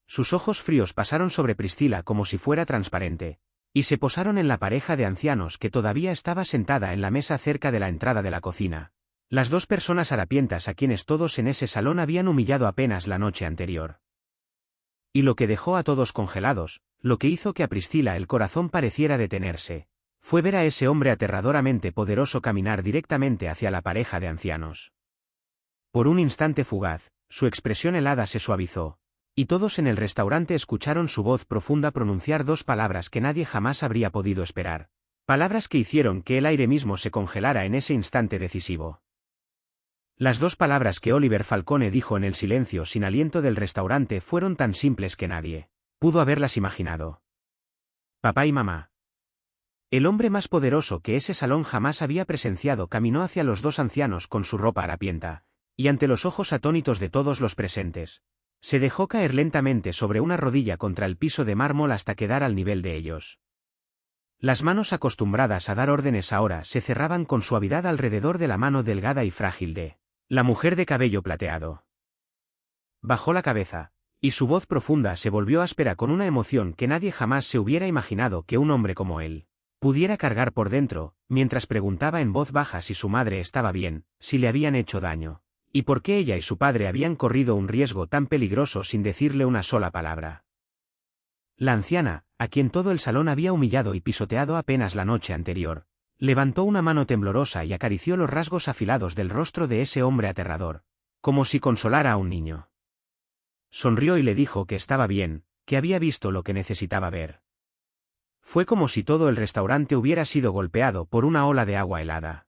Sus ojos fríos pasaron sobre Priscilla como si fuera transparente, y se posaron en la pareja de ancianos que todavía estaba sentada en la mesa cerca de la entrada de la cocina, las dos personas harapientas a quienes todos en ese salón habían humillado apenas la noche anterior. Y lo que dejó a todos congelados, lo que hizo que a Priscilla el corazón pareciera detenerse, fue ver a ese hombre aterradoramente poderoso caminar directamente hacia la pareja de ancianos. Por un instante fugaz, su expresión helada se suavizó, y todos en el restaurante escucharon su voz profunda pronunciar dos palabras que nadie jamás habría podido esperar, palabras que hicieron que el aire mismo se congelara en ese instante decisivo. Las dos palabras que Oliver Falcone dijo en el silencio sin aliento del restaurante fueron tan simples que nadie pudo haberlas imaginado. Papá y mamá. El hombre más poderoso que ese salón jamás había presenciado caminó hacia los dos ancianos con su ropa harapienta, y ante los ojos atónitos de todos los presentes, se dejó caer lentamente sobre una rodilla contra el piso de mármol hasta quedar al nivel de ellos. Las manos acostumbradas a dar órdenes ahora se cerraban con suavidad alrededor de la mano delgada y frágil de la mujer de cabello plateado. Bajó la cabeza, y su voz profunda se volvió áspera con una emoción que nadie jamás se hubiera imaginado que un hombre como él pudiera cargar por dentro, mientras preguntaba en voz baja si su madre estaba bien, si le habían hecho daño, y por qué ella y su padre habían corrido un riesgo tan peligroso sin decirle una sola palabra. La anciana, a quien todo el salón había humillado y pisoteado apenas la noche anterior, levantó una mano temblorosa y acarició los rasgos afilados del rostro de ese hombre aterrador, como si consolara a un niño. Sonrió y le dijo que estaba bien, que había visto lo que necesitaba ver. Fue como si todo el restaurante hubiera sido golpeado por una ola de agua helada.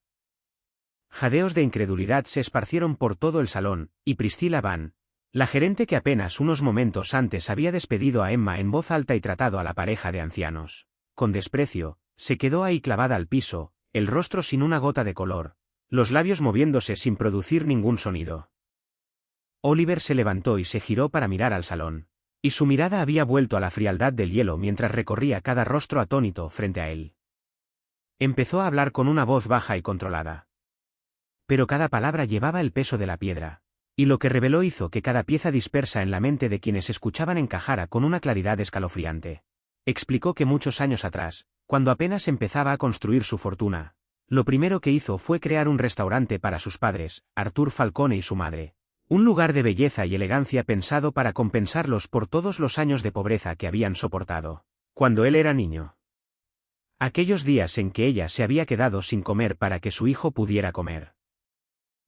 Jadeos de incredulidad se esparcieron por todo el salón, y Priscilla Van, la gerente que apenas unos momentos antes había despedido a Emma en voz alta y tratado a la pareja de ancianos con desprecio, se quedó ahí clavada al piso, el rostro sin una gota de color, los labios moviéndose sin producir ningún sonido. Oliver se levantó y se giró para mirar al salón, y su mirada había vuelto a la frialdad del hielo mientras recorría cada rostro atónito frente a él. Empezó a hablar con una voz baja y controlada. Pero cada palabra llevaba el peso de la piedra, y lo que reveló hizo que cada pieza dispersa en la mente de quienes escuchaban encajara con una claridad escalofriante. Explicó que muchos años atrás, cuando apenas empezaba a construir su fortuna, lo primero que hizo fue crear un restaurante para sus padres, Arthur Falcone y su madre. Un lugar de belleza y elegancia pensado para compensarlos por todos los años de pobreza que habían soportado cuando él era niño. Aquellos días en que ella se había quedado sin comer para que su hijo pudiera comer.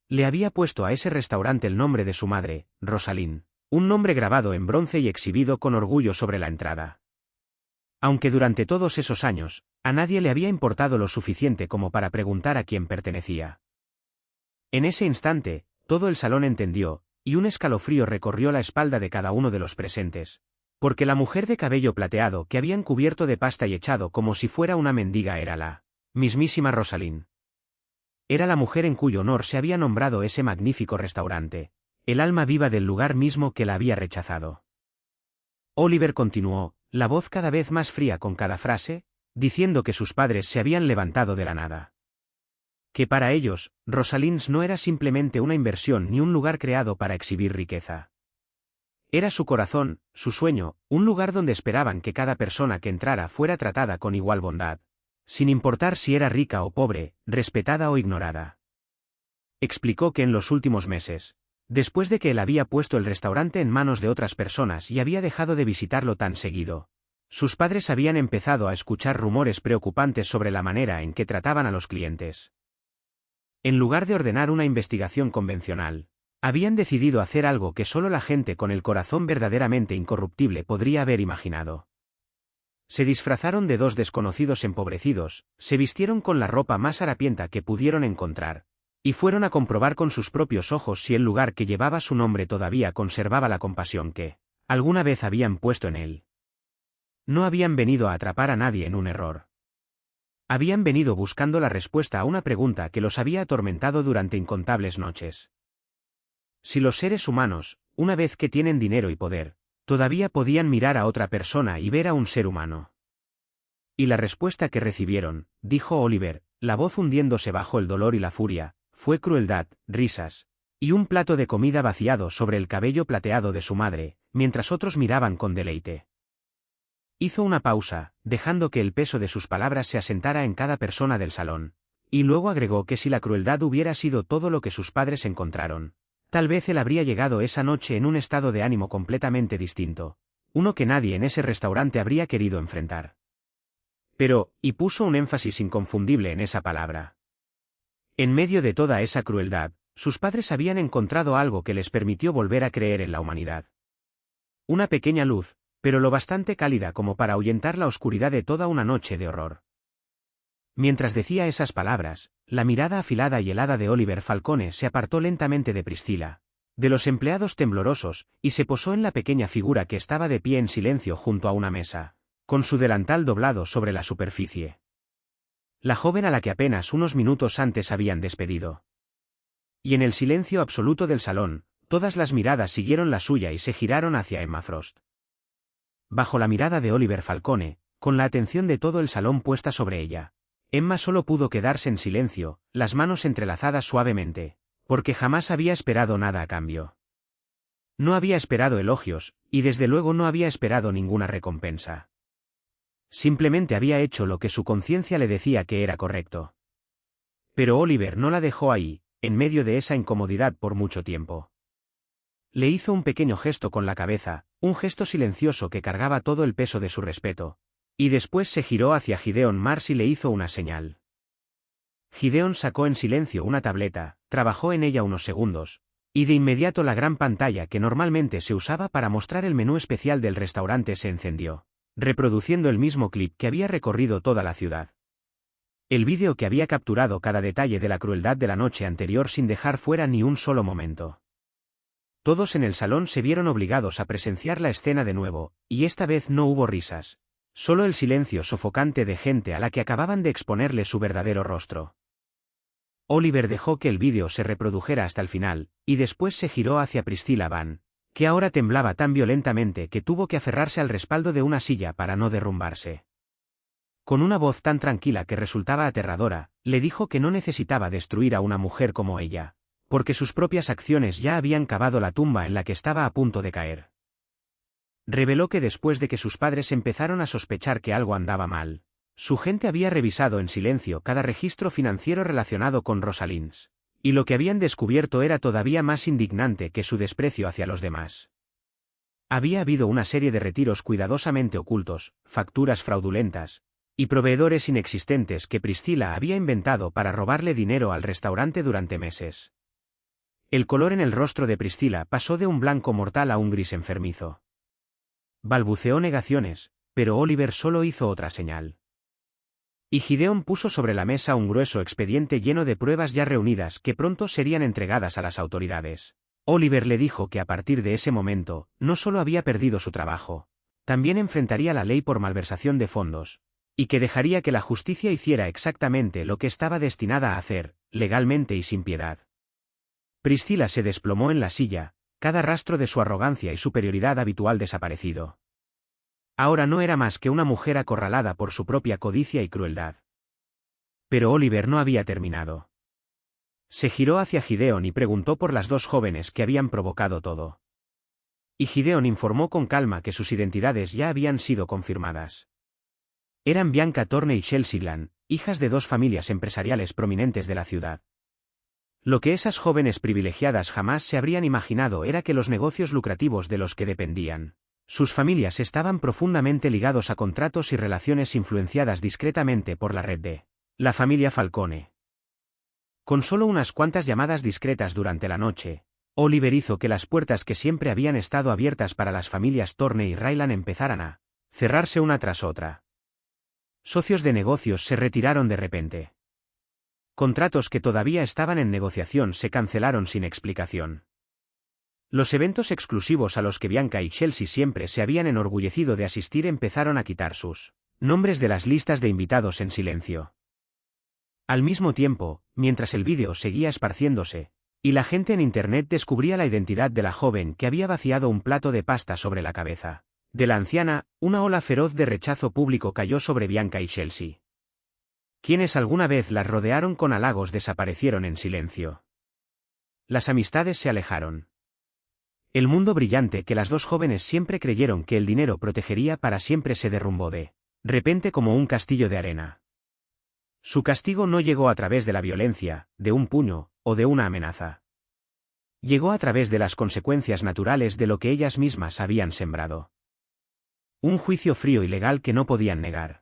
Le había puesto a ese restaurante el nombre de su madre, Rosalind, un nombre grabado en bronce y exhibido con orgullo sobre la entrada. Aunque durante todos esos años, a nadie le había importado lo suficiente como para preguntar a quién pertenecía. En ese instante, todo el salón entendió, y un escalofrío recorrió la espalda de cada uno de los presentes, porque la mujer de cabello plateado que habían cubierto de pasta y echado como si fuera una mendiga era la mismísima Rosalind. Era la mujer en cuyo honor se había nombrado ese magnífico restaurante, el alma viva del lugar mismo que la había rechazado. Oliver continuó, la voz cada vez más fría con cada frase, diciendo que sus padres se habían levantado de la nada. Que para ellos, Rosalind's no era simplemente una inversión ni un lugar creado para exhibir riqueza. Era su corazón, su sueño, un lugar donde esperaban que cada persona que entrara fuera tratada con igual bondad, sin importar si era rica o pobre, respetada o ignorada. Explicó que en los últimos meses, después de que él había puesto el restaurante en manos de otras personas y había dejado de visitarlo tan seguido, sus padres habían empezado a escuchar rumores preocupantes sobre la manera en que trataban a los clientes. En lugar de ordenar una investigación convencional, habían decidido hacer algo que solo la gente con el corazón verdaderamente incorruptible podría haber imaginado. Se disfrazaron de dos desconocidos empobrecidos, se vistieron con la ropa más harapienta que pudieron encontrar, y fueron a comprobar con sus propios ojos si el lugar que llevaba su nombre todavía conservaba la compasión que alguna vez habían puesto en él. No habían venido a atrapar a nadie en un error. Habían venido buscando la respuesta a una pregunta que los había atormentado durante incontables noches. Si los seres humanos, una vez que tienen dinero y poder, todavía podían mirar a otra persona y ver a un ser humano. Y la respuesta que recibieron, dijo Oliver, la voz hundiéndose bajo el dolor y la furia, fue crueldad, risas, y un plato de comida vaciado sobre el cabello plateado de su madre, mientras otros miraban con deleite. Hizo una pausa, dejando que el peso de sus palabras se asentara en cada persona del salón, y luego agregó que si la crueldad hubiera sido todo lo que sus padres encontraron, tal vez él habría llegado esa noche en un estado de ánimo completamente distinto, uno que nadie en ese restaurante habría querido enfrentar. Pero, y puso un énfasis inconfundible en esa palabra. En medio de toda esa crueldad, sus padres habían encontrado algo que les permitió volver a creer en la humanidad. Una pequeña luz, pero lo bastante cálida como para ahuyentar la oscuridad de toda una noche de horror. Mientras decía esas palabras, la mirada afilada y helada de Oliver Falcone se apartó lentamente de Priscilla, de los empleados temblorosos, y se posó en la pequeña figura que estaba de pie en silencio junto a una mesa, con su delantal doblado sobre la superficie. La joven a la que apenas unos minutos antes habían despedido. Y en el silencio absoluto del salón, todas las miradas siguieron la suya y se giraron hacia Emma Frost. Bajo la mirada de Oliver Falcone, con la atención de todo el salón puesta sobre ella, Emma solo pudo quedarse en silencio, las manos entrelazadas suavemente, porque jamás había esperado nada a cambio. No había esperado elogios, y desde luego no había esperado ninguna recompensa. Simplemente había hecho lo que su conciencia le decía que era correcto. Pero Oliver no la dejó ahí, en medio de esa incomodidad por mucho tiempo. Le hizo un pequeño gesto con la cabeza, un gesto silencioso que cargaba todo el peso de su respeto. Y después se giró hacia Gideon Mars y le hizo una señal. Gideon sacó en silencio una tableta, trabajó en ella unos segundos, y de inmediato la gran pantalla que normalmente se usaba para mostrar el menú especial del restaurante se encendió, reproduciendo el mismo clip que había recorrido toda la ciudad. El vídeo que había capturado cada detalle de la crueldad de la noche anterior sin dejar fuera ni un solo momento. Todos en el salón se vieron obligados a presenciar la escena de nuevo, y esta vez no hubo risas. Solo el silencio sofocante de gente a la que acababan de exponerle su verdadero rostro. Oliver dejó que el vídeo se reprodujera hasta el final, y después se giró hacia Priscilla Van, que ahora temblaba tan violentamente que tuvo que aferrarse al respaldo de una silla para no derrumbarse. Con una voz tan tranquila que resultaba aterradora, le dijo que no necesitaba destruir a una mujer como ella, porque sus propias acciones ya habían cavado la tumba en la que estaba a punto de caer. Reveló que después de que sus padres empezaron a sospechar que algo andaba mal, su gente había revisado en silencio cada registro financiero relacionado con Rosalind, y lo que habían descubierto era todavía más indignante que su desprecio hacia los demás. Había habido una serie de retiros cuidadosamente ocultos, facturas fraudulentas, y proveedores inexistentes que Priscilla había inventado para robarle dinero al restaurante durante meses. El color en el rostro de Priscilla pasó de un blanco mortal a un gris enfermizo. Balbuceó negaciones, pero Oliver solo hizo otra señal. Y Gideon puso sobre la mesa un grueso expediente lleno de pruebas ya reunidas que pronto serían entregadas a las autoridades. Oliver le dijo que a partir de ese momento, no solo había perdido su trabajo, también enfrentaría la ley por malversación de fondos, y que dejaría que la justicia hiciera exactamente lo que estaba destinada a hacer, legalmente y sin piedad. Priscilla se desplomó en la silla, cada rastro de su arrogancia y superioridad habitual desaparecido. Ahora no era más que una mujer acorralada por su propia codicia y crueldad. Pero Oliver no había terminado. Se giró hacia Gideon y preguntó por las dos jóvenes que habían provocado todo. Y Gideon informó con calma que sus identidades ya habían sido confirmadas. Eran Bianca Thorne y Chelsea Glan, hijas de dos familias empresariales prominentes de la ciudad. Lo que esas jóvenes privilegiadas jamás se habrían imaginado era que los negocios lucrativos de los que dependían, sus familias estaban profundamente ligados a contratos y relaciones influenciadas discretamente por la red de la familia Falcone. Con solo unas cuantas llamadas discretas durante la noche, Oliver hizo que las puertas que siempre habían estado abiertas para las familias Thorne y Ryland empezaran a cerrarse una tras otra. Socios de negocios se retiraron de repente. Contratos que todavía estaban en negociación se cancelaron sin explicación. Los eventos exclusivos a los que Bianca y Chelsea siempre se habían enorgullecido de asistir empezaron a quitar sus nombres de las listas de invitados en silencio. Al mismo tiempo, mientras el vídeo seguía esparciéndose, y la gente en Internet descubría la identidad de la joven que había vaciado un plato de pasta sobre la cabeza de la anciana, una ola feroz de rechazo público cayó sobre Bianca y Chelsea. Quienes alguna vez las rodearon con halagos desaparecieron en silencio. Las amistades se alejaron. El mundo brillante que las dos jóvenes siempre creyeron que el dinero protegería para siempre se derrumbó de repente como un castillo de arena. Su castigo no llegó a través de la violencia, de un puño, o de una amenaza. Llegó a través de las consecuencias naturales de lo que ellas mismas habían sembrado. Un juicio frío y legal que no podían negar.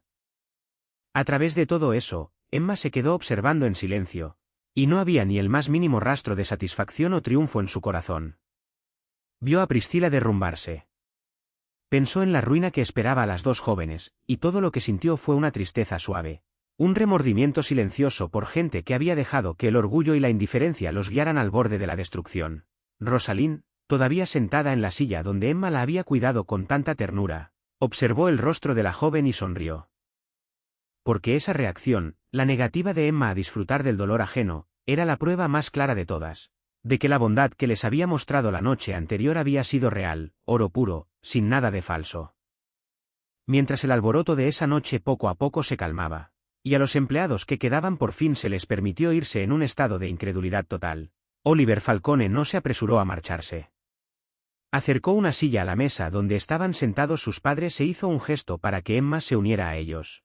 A través de todo eso, Emma se quedó observando en silencio, y no había ni el más mínimo rastro de satisfacción o triunfo en su corazón. Vio a Priscilla derrumbarse. Pensó en la ruina que esperaba a las dos jóvenes, y todo lo que sintió fue una tristeza suave, un remordimiento silencioso por gente que había dejado que el orgullo y la indiferencia los guiaran al borde de la destrucción. Rosalind, todavía sentada en la silla donde Emma la había cuidado con tanta ternura, observó el rostro de la joven y sonrió. Porque esa reacción, la negativa de Emma a disfrutar del dolor ajeno, era la prueba más clara de todas, de que la bondad que les había mostrado la noche anterior había sido real, oro puro, sin nada de falso. Mientras el alboroto de esa noche poco a poco se calmaba, y a los empleados que quedaban por fin se les permitió irse en un estado de incredulidad total, Oliver Falcone no se apresuró a marcharse. Acercó una silla a la mesa donde estaban sentados sus padres e hizo un gesto para que Emma se uniera a ellos.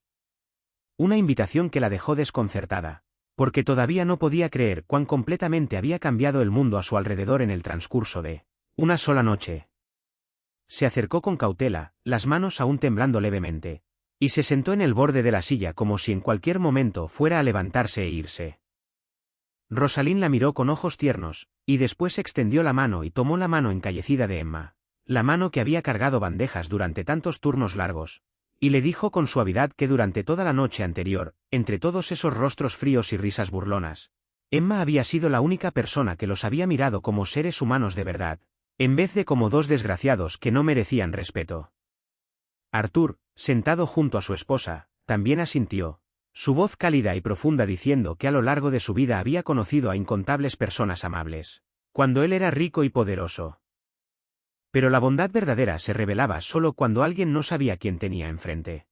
Una invitación que la dejó desconcertada, porque todavía no podía creer cuán completamente había cambiado el mundo a su alrededor en el transcurso de una sola noche. Se acercó con cautela, las manos aún temblando levemente, y se sentó en el borde de la silla como si en cualquier momento fuera a levantarse e irse. Rosalind la miró con ojos tiernos, y después extendió la mano y tomó la mano encallecida de Emma, la mano que había cargado bandejas durante tantos turnos largos, y le dijo con suavidad que durante toda la noche anterior, entre todos esos rostros fríos y risas burlonas, Emma había sido la única persona que los había mirado como seres humanos de verdad, en vez de como dos desgraciados que no merecían respeto. Arthur, sentado junto a su esposa, también asintió, su voz cálida y profunda diciendo que a lo largo de su vida había conocido a incontables personas amables, cuando él era rico y poderoso. Pero la bondad verdadera se revelaba solo cuando alguien no sabía quién tenía enfrente.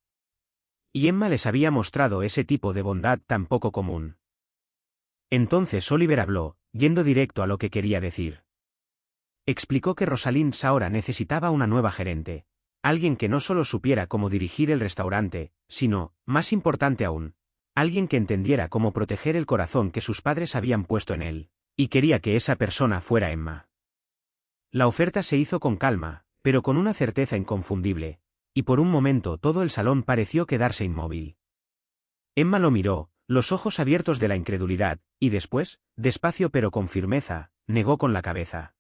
Y Emma les había mostrado ese tipo de bondad tan poco común. Entonces Oliver habló, yendo directo a lo que quería decir. Explicó que Rosalind ahora necesitaba una nueva gerente, Alguien que no solo supiera cómo dirigir el restaurante, sino, más importante aún, alguien que entendiera cómo proteger el corazón que sus padres habían puesto en él, y quería que esa persona fuera Emma. La oferta se hizo con calma, pero con una certeza inconfundible, y por un momento todo el salón pareció quedarse inmóvil. Emma lo miró, los ojos abiertos de la incredulidad, y después, despacio pero con firmeza, negó con la cabeza.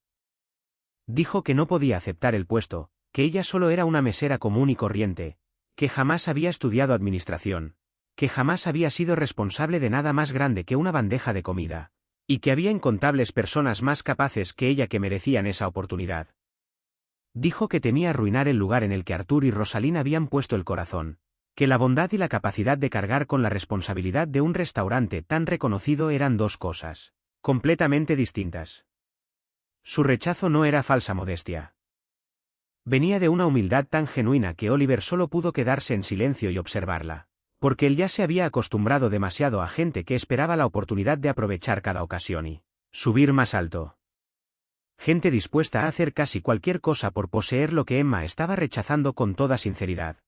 Dijo que no podía aceptar el puesto, que ella solo era una mesera común y corriente, que jamás había estudiado administración, que jamás había sido responsable de nada más grande que una bandeja de comida, y que había incontables personas más capaces que ella que merecían esa oportunidad. Dijo que temía arruinar el lugar en el que Arthur y Rosalind habían puesto el corazón, que la bondad y la capacidad de cargar con la responsabilidad de un restaurante tan reconocido eran dos cosas completamente distintas. Su rechazo no era falsa modestia. Venía de una humildad tan genuina que Oliver solo pudo quedarse en silencio y observarla, porque él ya se había acostumbrado demasiado a gente que esperaba la oportunidad de aprovechar cada ocasión y subir más alto. Gente dispuesta a hacer casi cualquier cosa por poseer lo que Emma estaba rechazando con toda sinceridad.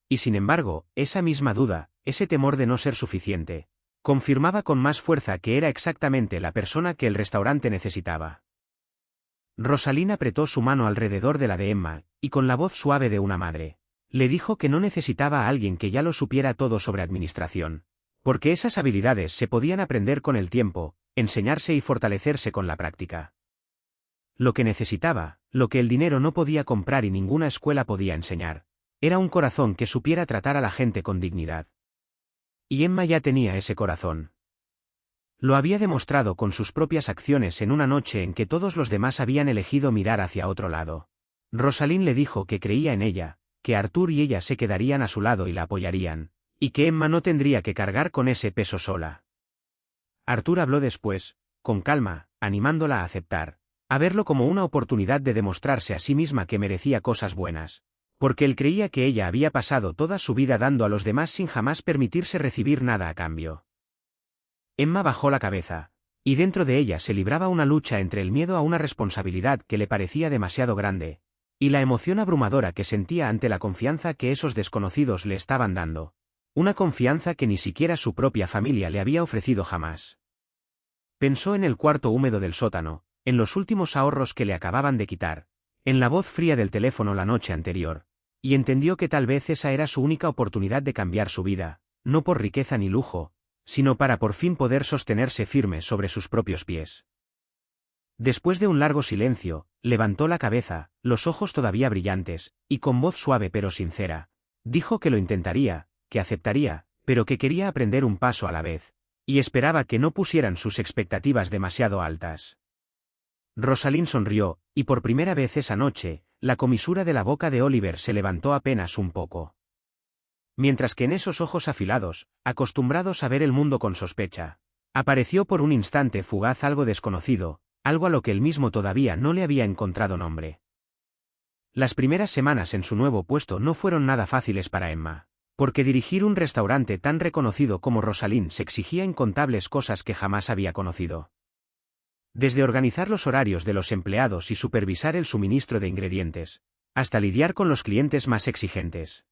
Y sin embargo, esa misma duda, ese temor de no ser suficiente, confirmaba con más fuerza que era exactamente la persona que el restaurante necesitaba. Rosalind apretó su mano alrededor de la de Emma, y con la voz suave de una madre, le dijo que no necesitaba a alguien que ya lo supiera todo sobre administración, porque esas habilidades se podían aprender con el tiempo, enseñarse y fortalecerse con la práctica. Lo que necesitaba, lo que el dinero no podía comprar y ninguna escuela podía enseñar, era un corazón que supiera tratar a la gente con dignidad. Y Emma ya tenía ese corazón. Lo había demostrado con sus propias acciones en una noche en que todos los demás habían elegido mirar hacia otro lado. Rosalind le dijo que creía en ella, que Arthur y ella se quedarían a su lado y la apoyarían, y que Emma no tendría que cargar con ese peso sola. Arthur habló después, con calma, animándola a aceptar, a verlo como una oportunidad de demostrarse a sí misma que merecía cosas buenas, porque él creía que ella había pasado toda su vida dando a los demás sin jamás permitirse recibir nada a cambio. Emma bajó la cabeza, y dentro de ella se libraba una lucha entre el miedo a una responsabilidad que le parecía demasiado grande, y la emoción abrumadora que sentía ante la confianza que esos desconocidos le estaban dando, una confianza que ni siquiera su propia familia le había ofrecido jamás. Pensó en el cuarto húmedo del sótano, en los últimos ahorros que le acababan de quitar, en la voz fría del teléfono la noche anterior, y entendió que tal vez esa era su única oportunidad de cambiar su vida, no por riqueza ni lujo, sino para por fin poder sostenerse firme sobre sus propios pies. Después de un largo silencio, levantó la cabeza, los ojos todavía brillantes, y con voz suave pero sincera, dijo que lo intentaría, que aceptaría, pero que quería aprender un paso a la vez, y esperaba que no pusieran sus expectativas demasiado altas. Rosalind sonrió, y por primera vez esa noche, la comisura de la boca de Oliver se levantó apenas un poco. Mientras que en esos ojos afilados, acostumbrados a ver el mundo con sospecha, apareció por un instante fugaz algo desconocido, algo a lo que él mismo todavía no le había encontrado nombre. Las primeras semanas en su nuevo puesto no fueron nada fáciles para Emma, porque dirigir un restaurante tan reconocido como Rosalind se exigía incontables cosas que jamás había conocido. Desde organizar los horarios de los empleados y supervisar el suministro de ingredientes, hasta lidiar con los clientes más exigentes.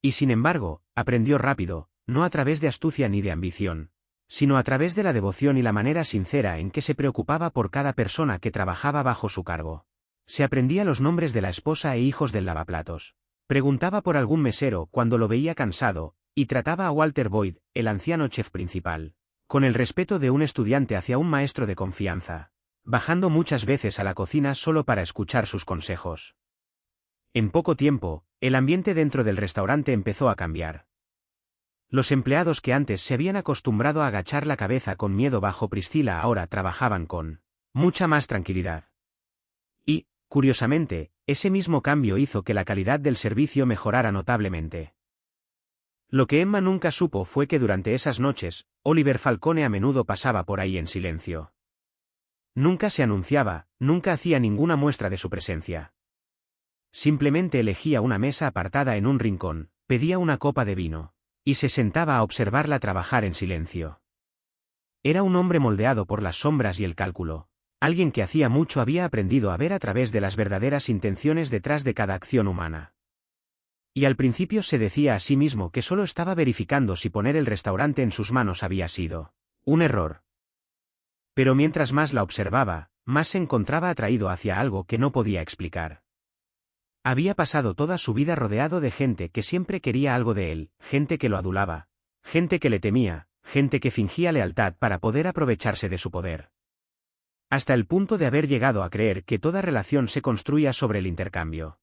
Y sin embargo, aprendió rápido, no a través de astucia ni de ambición, sino a través de la devoción y la manera sincera en que se preocupaba por cada persona que trabajaba bajo su cargo. Se aprendía los nombres de la esposa e hijos del lavaplatos. Preguntaba por algún mesero cuando lo veía cansado, y trataba a Walter Boyd, el anciano chef principal, con el respeto de un estudiante hacia un maestro de confianza, bajando muchas veces a la cocina solo para escuchar sus consejos. En poco tiempo, el ambiente dentro del restaurante empezó a cambiar. Los empleados que antes se habían acostumbrado a agachar la cabeza con miedo bajo Priscilla ahora trabajaban con mucha más tranquilidad. Y, curiosamente, ese mismo cambio hizo que la calidad del servicio mejorara notablemente. Lo que Emma nunca supo fue que durante esas noches, Oliver Falcone a menudo pasaba por ahí en silencio. Nunca se anunciaba, nunca hacía ninguna muestra de su presencia. Simplemente elegía una mesa apartada en un rincón, pedía una copa de vino, y se sentaba a observarla trabajar en silencio. Era un hombre moldeado por las sombras y el cálculo, Alguien que hacía mucho había aprendido a ver a través de las verdaderas intenciones detrás de cada acción humana. Y al principio se decía a sí mismo que solo estaba verificando si poner el restaurante en sus manos había sido un error. Pero mientras más la observaba, más se encontraba atraído hacia algo que no podía explicar. Había pasado toda su vida rodeado de gente que siempre quería algo de él, gente que lo adulaba, gente que le temía, gente que fingía lealtad para poder aprovecharse de su poder. Hasta el punto de haber llegado a creer que toda relación se construía sobre el intercambio.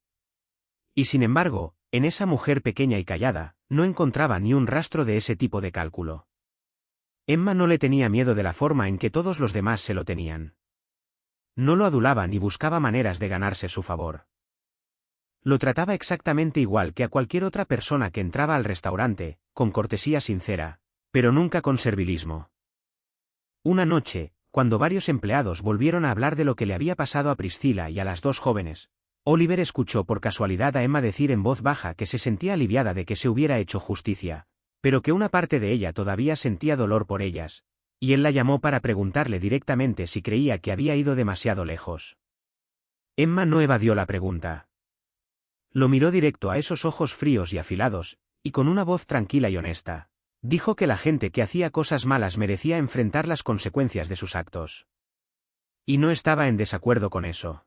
Y sin embargo, en esa mujer pequeña y callada, no encontraba ni un rastro de ese tipo de cálculo. Emma no le tenía miedo de la forma en que todos los demás se lo tenían. No lo adulaba ni buscaba maneras de ganarse su favor. Lo trataba exactamente igual que a cualquier otra persona que entraba al restaurante, con cortesía sincera, pero nunca con servilismo. Una noche, cuando varios empleados volvieron a hablar de lo que le había pasado a Priscila y a las dos jóvenes, Oliver escuchó por casualidad a Emma decir en voz baja que se sentía aliviada de que se hubiera hecho justicia, pero que una parte de ella todavía sentía dolor por ellas, y él la llamó para preguntarle directamente si creía que había ido demasiado lejos. Emma no evadió la pregunta. Lo miró directo a esos ojos fríos y afilados, y con una voz tranquila y honesta, dijo que la gente que hacía cosas malas merecía enfrentar las consecuencias de sus actos. Y no estaba en desacuerdo con eso.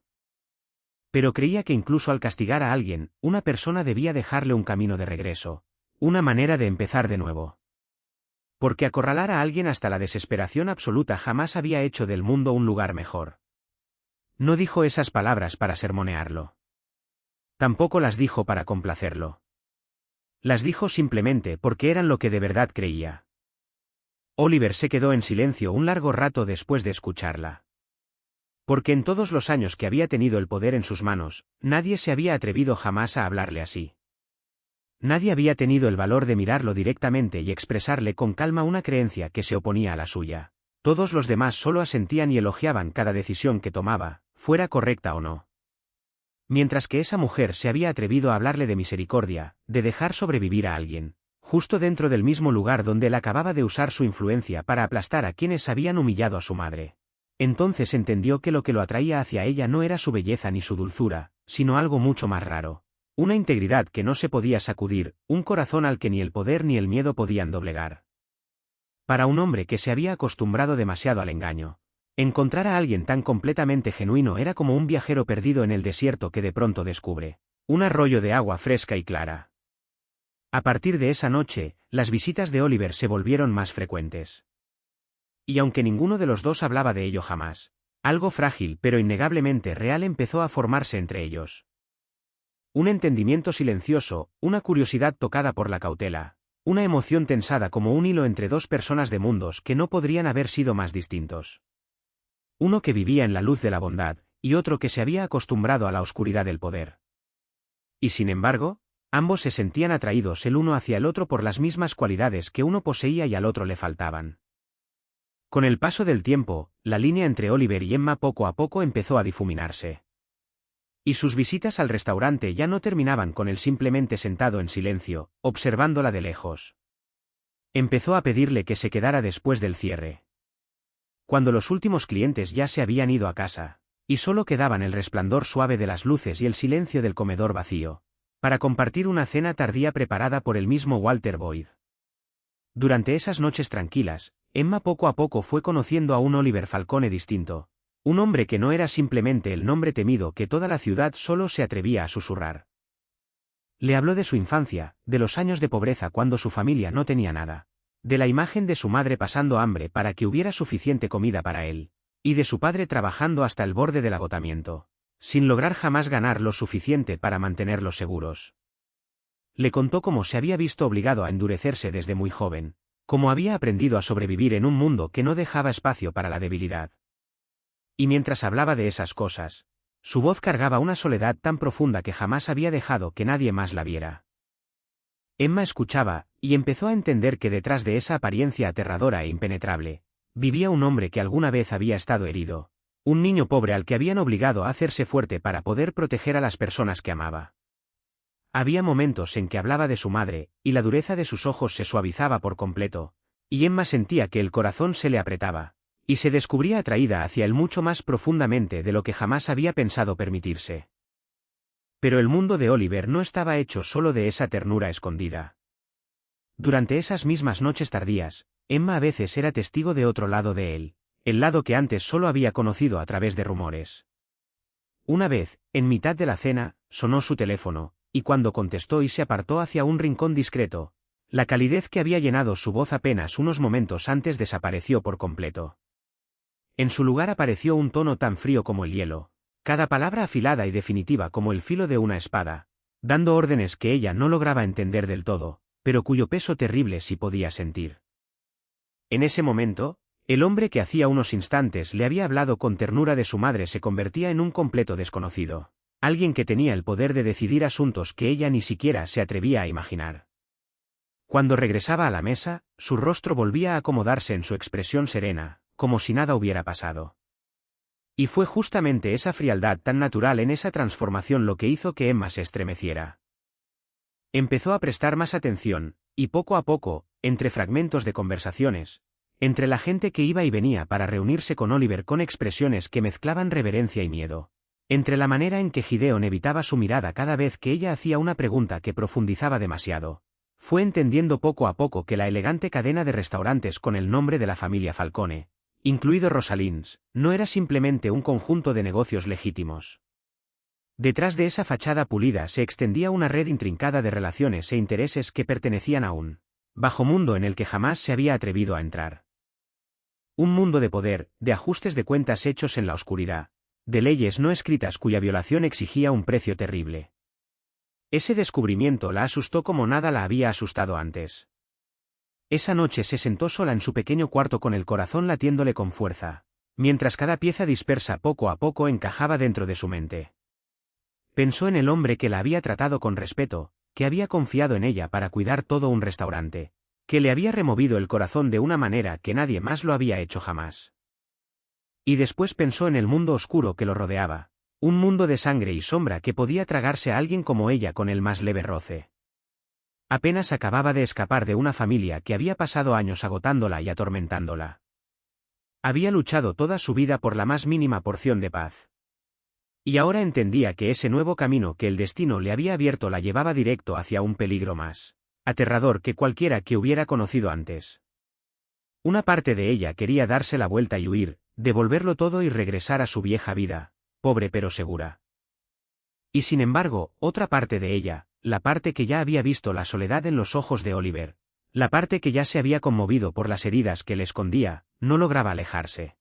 Pero creía que incluso al castigar a alguien, una persona debía dejarle un camino de regreso, una manera de empezar de nuevo. Porque acorralar a alguien hasta la desesperación absoluta jamás había hecho del mundo un lugar mejor. No dijo esas palabras para sermonearlo. Tampoco las dijo para complacerlo. Las dijo simplemente porque eran lo que de verdad creía. Oliver se quedó en silencio un largo rato después de escucharla. Porque en todos los años que había tenido el poder en sus manos, nadie se había atrevido jamás a hablarle así. Nadie había tenido el valor de mirarlo directamente y expresarle con calma una creencia que se oponía a la suya. Todos los demás solo asentían y elogiaban cada decisión que tomaba, fuera correcta o no. Mientras que esa mujer se había atrevido a hablarle de misericordia, de dejar sobrevivir a alguien, justo dentro del mismo lugar donde él acababa de usar su influencia para aplastar a quienes habían humillado a su madre. Entonces entendió que lo que lo atraía hacia ella no era su belleza ni su dulzura, sino algo mucho más raro. Una integridad que no se podía sacudir, un corazón al que ni el poder ni el miedo podían doblegar. Para un hombre que se había acostumbrado demasiado al engaño, encontrar a alguien tan completamente genuino era como un viajero perdido en el desierto que de pronto descubre un arroyo de agua fresca y clara. A partir de esa noche, las visitas de Oliver se volvieron más frecuentes. Y aunque ninguno de los dos hablaba de ello jamás, algo frágil pero innegablemente real empezó a formarse entre ellos. Un entendimiento silencioso, una curiosidad tocada por la cautela, una emoción tensada como un hilo entre dos personas de mundos que no podrían haber sido más distintos. Uno que vivía en la luz de la bondad, y otro que se había acostumbrado a la oscuridad del poder. Y sin embargo, ambos se sentían atraídos el uno hacia el otro por las mismas cualidades que uno poseía y al otro le faltaban. Con el paso del tiempo, la línea entre Oliver y Emma poco a poco empezó a difuminarse. Y sus visitas al restaurante ya no terminaban con él simplemente sentado en silencio, observándola de lejos. Empezó a pedirle que se quedara después del cierre. Cuando los últimos clientes ya se habían ido a casa, y solo quedaban el resplandor suave de las luces y el silencio del comedor vacío, para compartir una cena tardía preparada por el mismo Walter Boyd. Durante esas noches tranquilas, Emma poco a poco fue conociendo a un Oliver Falcone distinto, un hombre que no era simplemente el nombre temido que toda la ciudad solo se atrevía a susurrar. Le habló de su infancia, de los años de pobreza cuando su familia no tenía nada, de la imagen de su madre pasando hambre para que hubiera suficiente comida para él, y de su padre trabajando hasta el borde del agotamiento, sin lograr jamás ganar lo suficiente para mantenerlos seguros. Le contó cómo se había visto obligado a endurecerse desde muy joven, cómo había aprendido a sobrevivir en un mundo que no dejaba espacio para la debilidad. Y mientras hablaba de esas cosas, su voz cargaba una soledad tan profunda que jamás había dejado que nadie más la viera. Emma escuchaba, y empezó a entender que detrás de esa apariencia aterradora e impenetrable, vivía un hombre que alguna vez había estado herido, un niño pobre al que habían obligado a hacerse fuerte para poder proteger a las personas que amaba. Había momentos en que hablaba de su madre, y la dureza de sus ojos se suavizaba por completo, y Emma sentía que el corazón se le apretaba, y se descubría atraída hacia él mucho más profundamente de lo que jamás había pensado permitirse. Pero el mundo de Oliver no estaba hecho solo de esa ternura escondida. Durante esas mismas noches tardías, Emma a veces era testigo de otro lado de él, el lado que antes solo había conocido a través de rumores. Una vez, en mitad de la cena, sonó su teléfono, y cuando contestó y se apartó hacia un rincón discreto, la calidez que había llenado su voz apenas unos momentos antes desapareció por completo. En su lugar apareció un tono tan frío como el hielo, cada palabra afilada y definitiva como el filo de una espada, dando órdenes que ella no lograba entender del todo, pero cuyo peso terrible sí podía sentir. En ese momento, el hombre que hacía unos instantes le había hablado con ternura de su madre se convertía en un completo desconocido, alguien que tenía el poder de decidir asuntos que ella ni siquiera se atrevía a imaginar. Cuando regresaba a la mesa, su rostro volvía a acomodarse en su expresión serena, como si nada hubiera pasado. Y fue justamente esa frialdad tan natural en esa transformación lo que hizo que Emma se estremeciera. Empezó a prestar más atención, y poco a poco, entre fragmentos de conversaciones, entre la gente que iba y venía para reunirse con Oliver con expresiones que mezclaban reverencia y miedo, entre la manera en que Gideon evitaba su mirada cada vez que ella hacía una pregunta que profundizaba demasiado, fue entendiendo poco a poco que la elegante cadena de restaurantes con el nombre de la familia Falcone, incluido Rosalind's, no era simplemente un conjunto de negocios legítimos. Detrás de esa fachada pulida se extendía una red intrincada de relaciones e intereses que pertenecían a un bajo mundo en el que jamás se había atrevido a entrar. Un mundo de poder, de ajustes de cuentas hechos en la oscuridad, de leyes no escritas cuya violación exigía un precio terrible. Ese descubrimiento la asustó como nada la había asustado antes. Esa noche se sentó sola en su pequeño cuarto con el corazón latiéndole con fuerza, mientras cada pieza dispersa poco a poco encajaba dentro de su mente. Pensó en el hombre que la había tratado con respeto, que había confiado en ella para cuidar todo un restaurante, que le había removido el corazón de una manera que nadie más lo había hecho jamás. Y después pensó en el mundo oscuro que lo rodeaba, un mundo de sangre y sombra que podía tragarse a alguien como ella con el más leve roce. Apenas acababa de escapar de una familia que había pasado años agotándola y atormentándola. Había luchado toda su vida por la más mínima porción de paz. Y ahora entendía que ese nuevo camino que el destino le había abierto la llevaba directo hacia un peligro más aterrador que cualquiera que hubiera conocido antes. Una parte de ella quería darse la vuelta y huir, devolverlo todo y regresar a su vieja vida, pobre pero segura. Y sin embargo, otra parte de ella, la parte que ya había visto la soledad en los ojos de Oliver, la parte que ya se había conmovido por las heridas que le escondía, no lograba alejarse.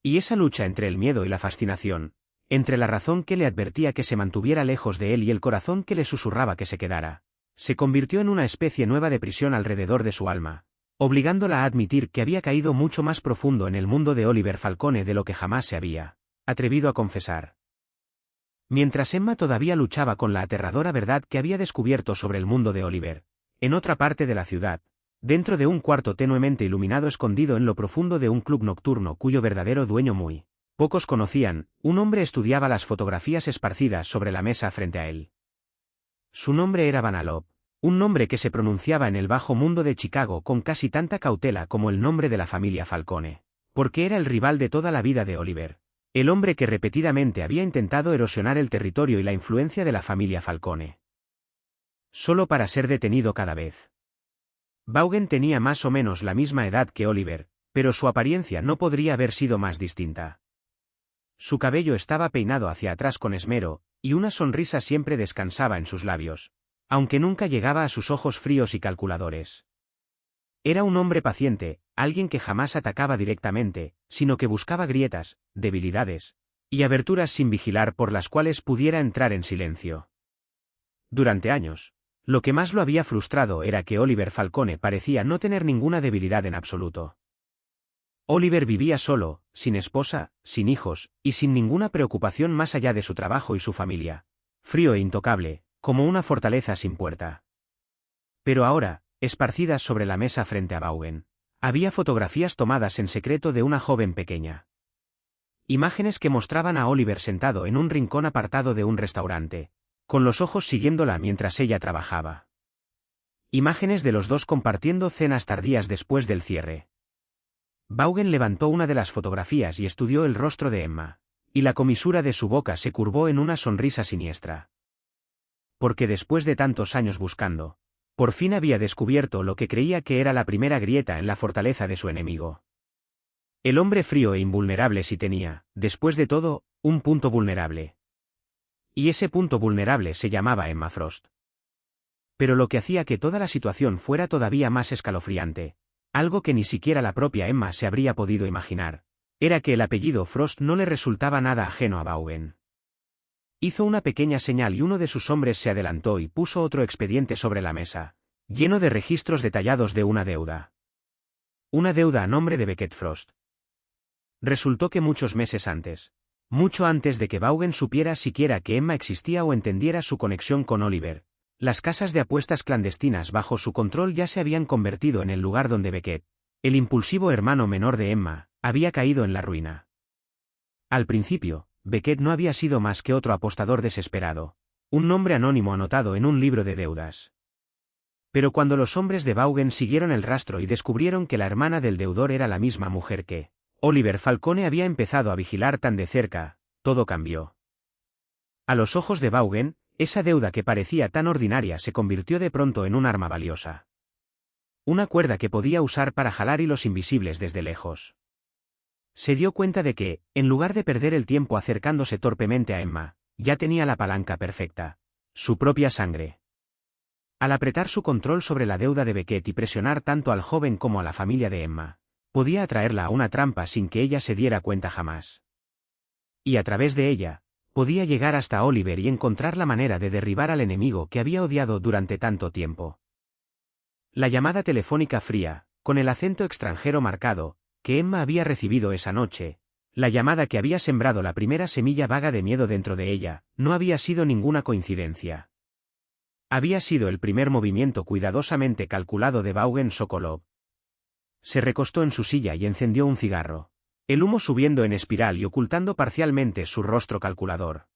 Y esa lucha entre el miedo y la fascinación, entre la razón que le advertía que se mantuviera lejos de él y el corazón que le susurraba que se quedara, se convirtió en una especie nueva de prisión alrededor de su alma, obligándola a admitir que había caído mucho más profundo en el mundo de Oliver Falcone de lo que jamás se había atrevido a confesar. Mientras Emma todavía luchaba con la aterradora verdad que había descubierto sobre el mundo de Oliver, en otra parte de la ciudad, dentro de un cuarto tenuemente iluminado escondido en lo profundo de un club nocturno cuyo verdadero dueño muy pocos conocían, un hombre estudiaba las fotografías esparcidas sobre la mesa frente a él. Su nombre era Vanellope, un nombre que se pronunciaba en el bajo mundo de Chicago con casi tanta cautela como el nombre de la familia Falcone, porque era el rival de toda la vida de Oliver, el hombre que repetidamente había intentado erosionar el territorio y la influencia de la familia Falcone. Solo para ser detenido cada vez. Vaughan tenía más o menos la misma edad que Oliver, pero su apariencia no podría haber sido más distinta. Su cabello estaba peinado hacia atrás con esmero, y una sonrisa siempre descansaba en sus labios, aunque nunca llegaba a sus ojos fríos y calculadores. Era un hombre paciente, alguien que jamás atacaba directamente, sino que buscaba grietas, debilidades y aberturas sin vigilar por las cuales pudiera entrar en silencio. Durante años, lo que más lo había frustrado era que Oliver Falcone parecía no tener ninguna debilidad en absoluto. Oliver vivía solo, sin esposa, sin hijos, y sin ninguna preocupación más allá de su trabajo y su familia, frío e intocable, como una fortaleza sin puerta. Pero ahora, esparcidas sobre la mesa frente a Vaughan, había fotografías tomadas en secreto de una joven pequeña. Imágenes que mostraban a Oliver sentado en un rincón apartado de un restaurante, con los ojos siguiéndola mientras ella trabajaba. Imágenes de los dos compartiendo cenas tardías después del cierre. Vaughan levantó una de las fotografías y estudió el rostro de Emma, y la comisura de su boca se curvó en una sonrisa siniestra. Porque después de tantos años buscando, por fin había descubierto lo que creía que era la primera grieta en la fortaleza de su enemigo. El hombre frío e invulnerable sí tenía, después de todo, un punto vulnerable. Y ese punto vulnerable se llamaba Emma Frost. Pero lo que hacía que toda la situación fuera todavía más escalofriante, algo que ni siquiera la propia Emma se habría podido imaginar, era que el apellido Frost no le resultaba nada ajeno a Vaughan. Hizo una pequeña señal y uno de sus hombres se adelantó y puso otro expediente sobre la mesa, lleno de registros detallados de una deuda. Una deuda a nombre de Beckett Frost. Resultó que muchos meses antes, mucho antes de que Vaughan supiera siquiera que Emma existía o entendiera su conexión con Oliver, las casas de apuestas clandestinas bajo su control ya se habían convertido en el lugar donde Beckett, el impulsivo hermano menor de Emma, había caído en la ruina. Al principio, Beckett no había sido más que otro apostador desesperado, un nombre anónimo anotado en un libro de deudas. Pero cuando los hombres de Vaughan siguieron el rastro y descubrieron que la hermana del deudor era la misma mujer que Oliver Falcone había empezado a vigilar tan de cerca, todo cambió. A los ojos de Vaughan, esa deuda que parecía tan ordinaria se convirtió de pronto en un arma valiosa. Una cuerda que podía usar para jalar hilos invisibles desde lejos. Se dio cuenta de que, en lugar de perder el tiempo acercándose torpemente a Emma, ya tenía la palanca perfecta, su propia sangre. Al apretar su control sobre la deuda de Beckett y presionar tanto al joven como a la familia de Emma, podía atraerla a una trampa sin que ella se diera cuenta jamás. Y a través de ella, podía llegar hasta Oliver y encontrar la manera de derribar al enemigo que había odiado durante tanto tiempo. La llamada telefónica fría, con el acento extranjero marcado, que Emma había recibido esa noche, la llamada que había sembrado la primera semilla vaga de miedo dentro de ella, no había sido ninguna coincidencia. Había sido el primer movimiento cuidadosamente calculado de Vaughan Sokolov. Se recostó en su silla y encendió un cigarro, el humo subiendo en espiral y ocultando parcialmente su rostro calculador.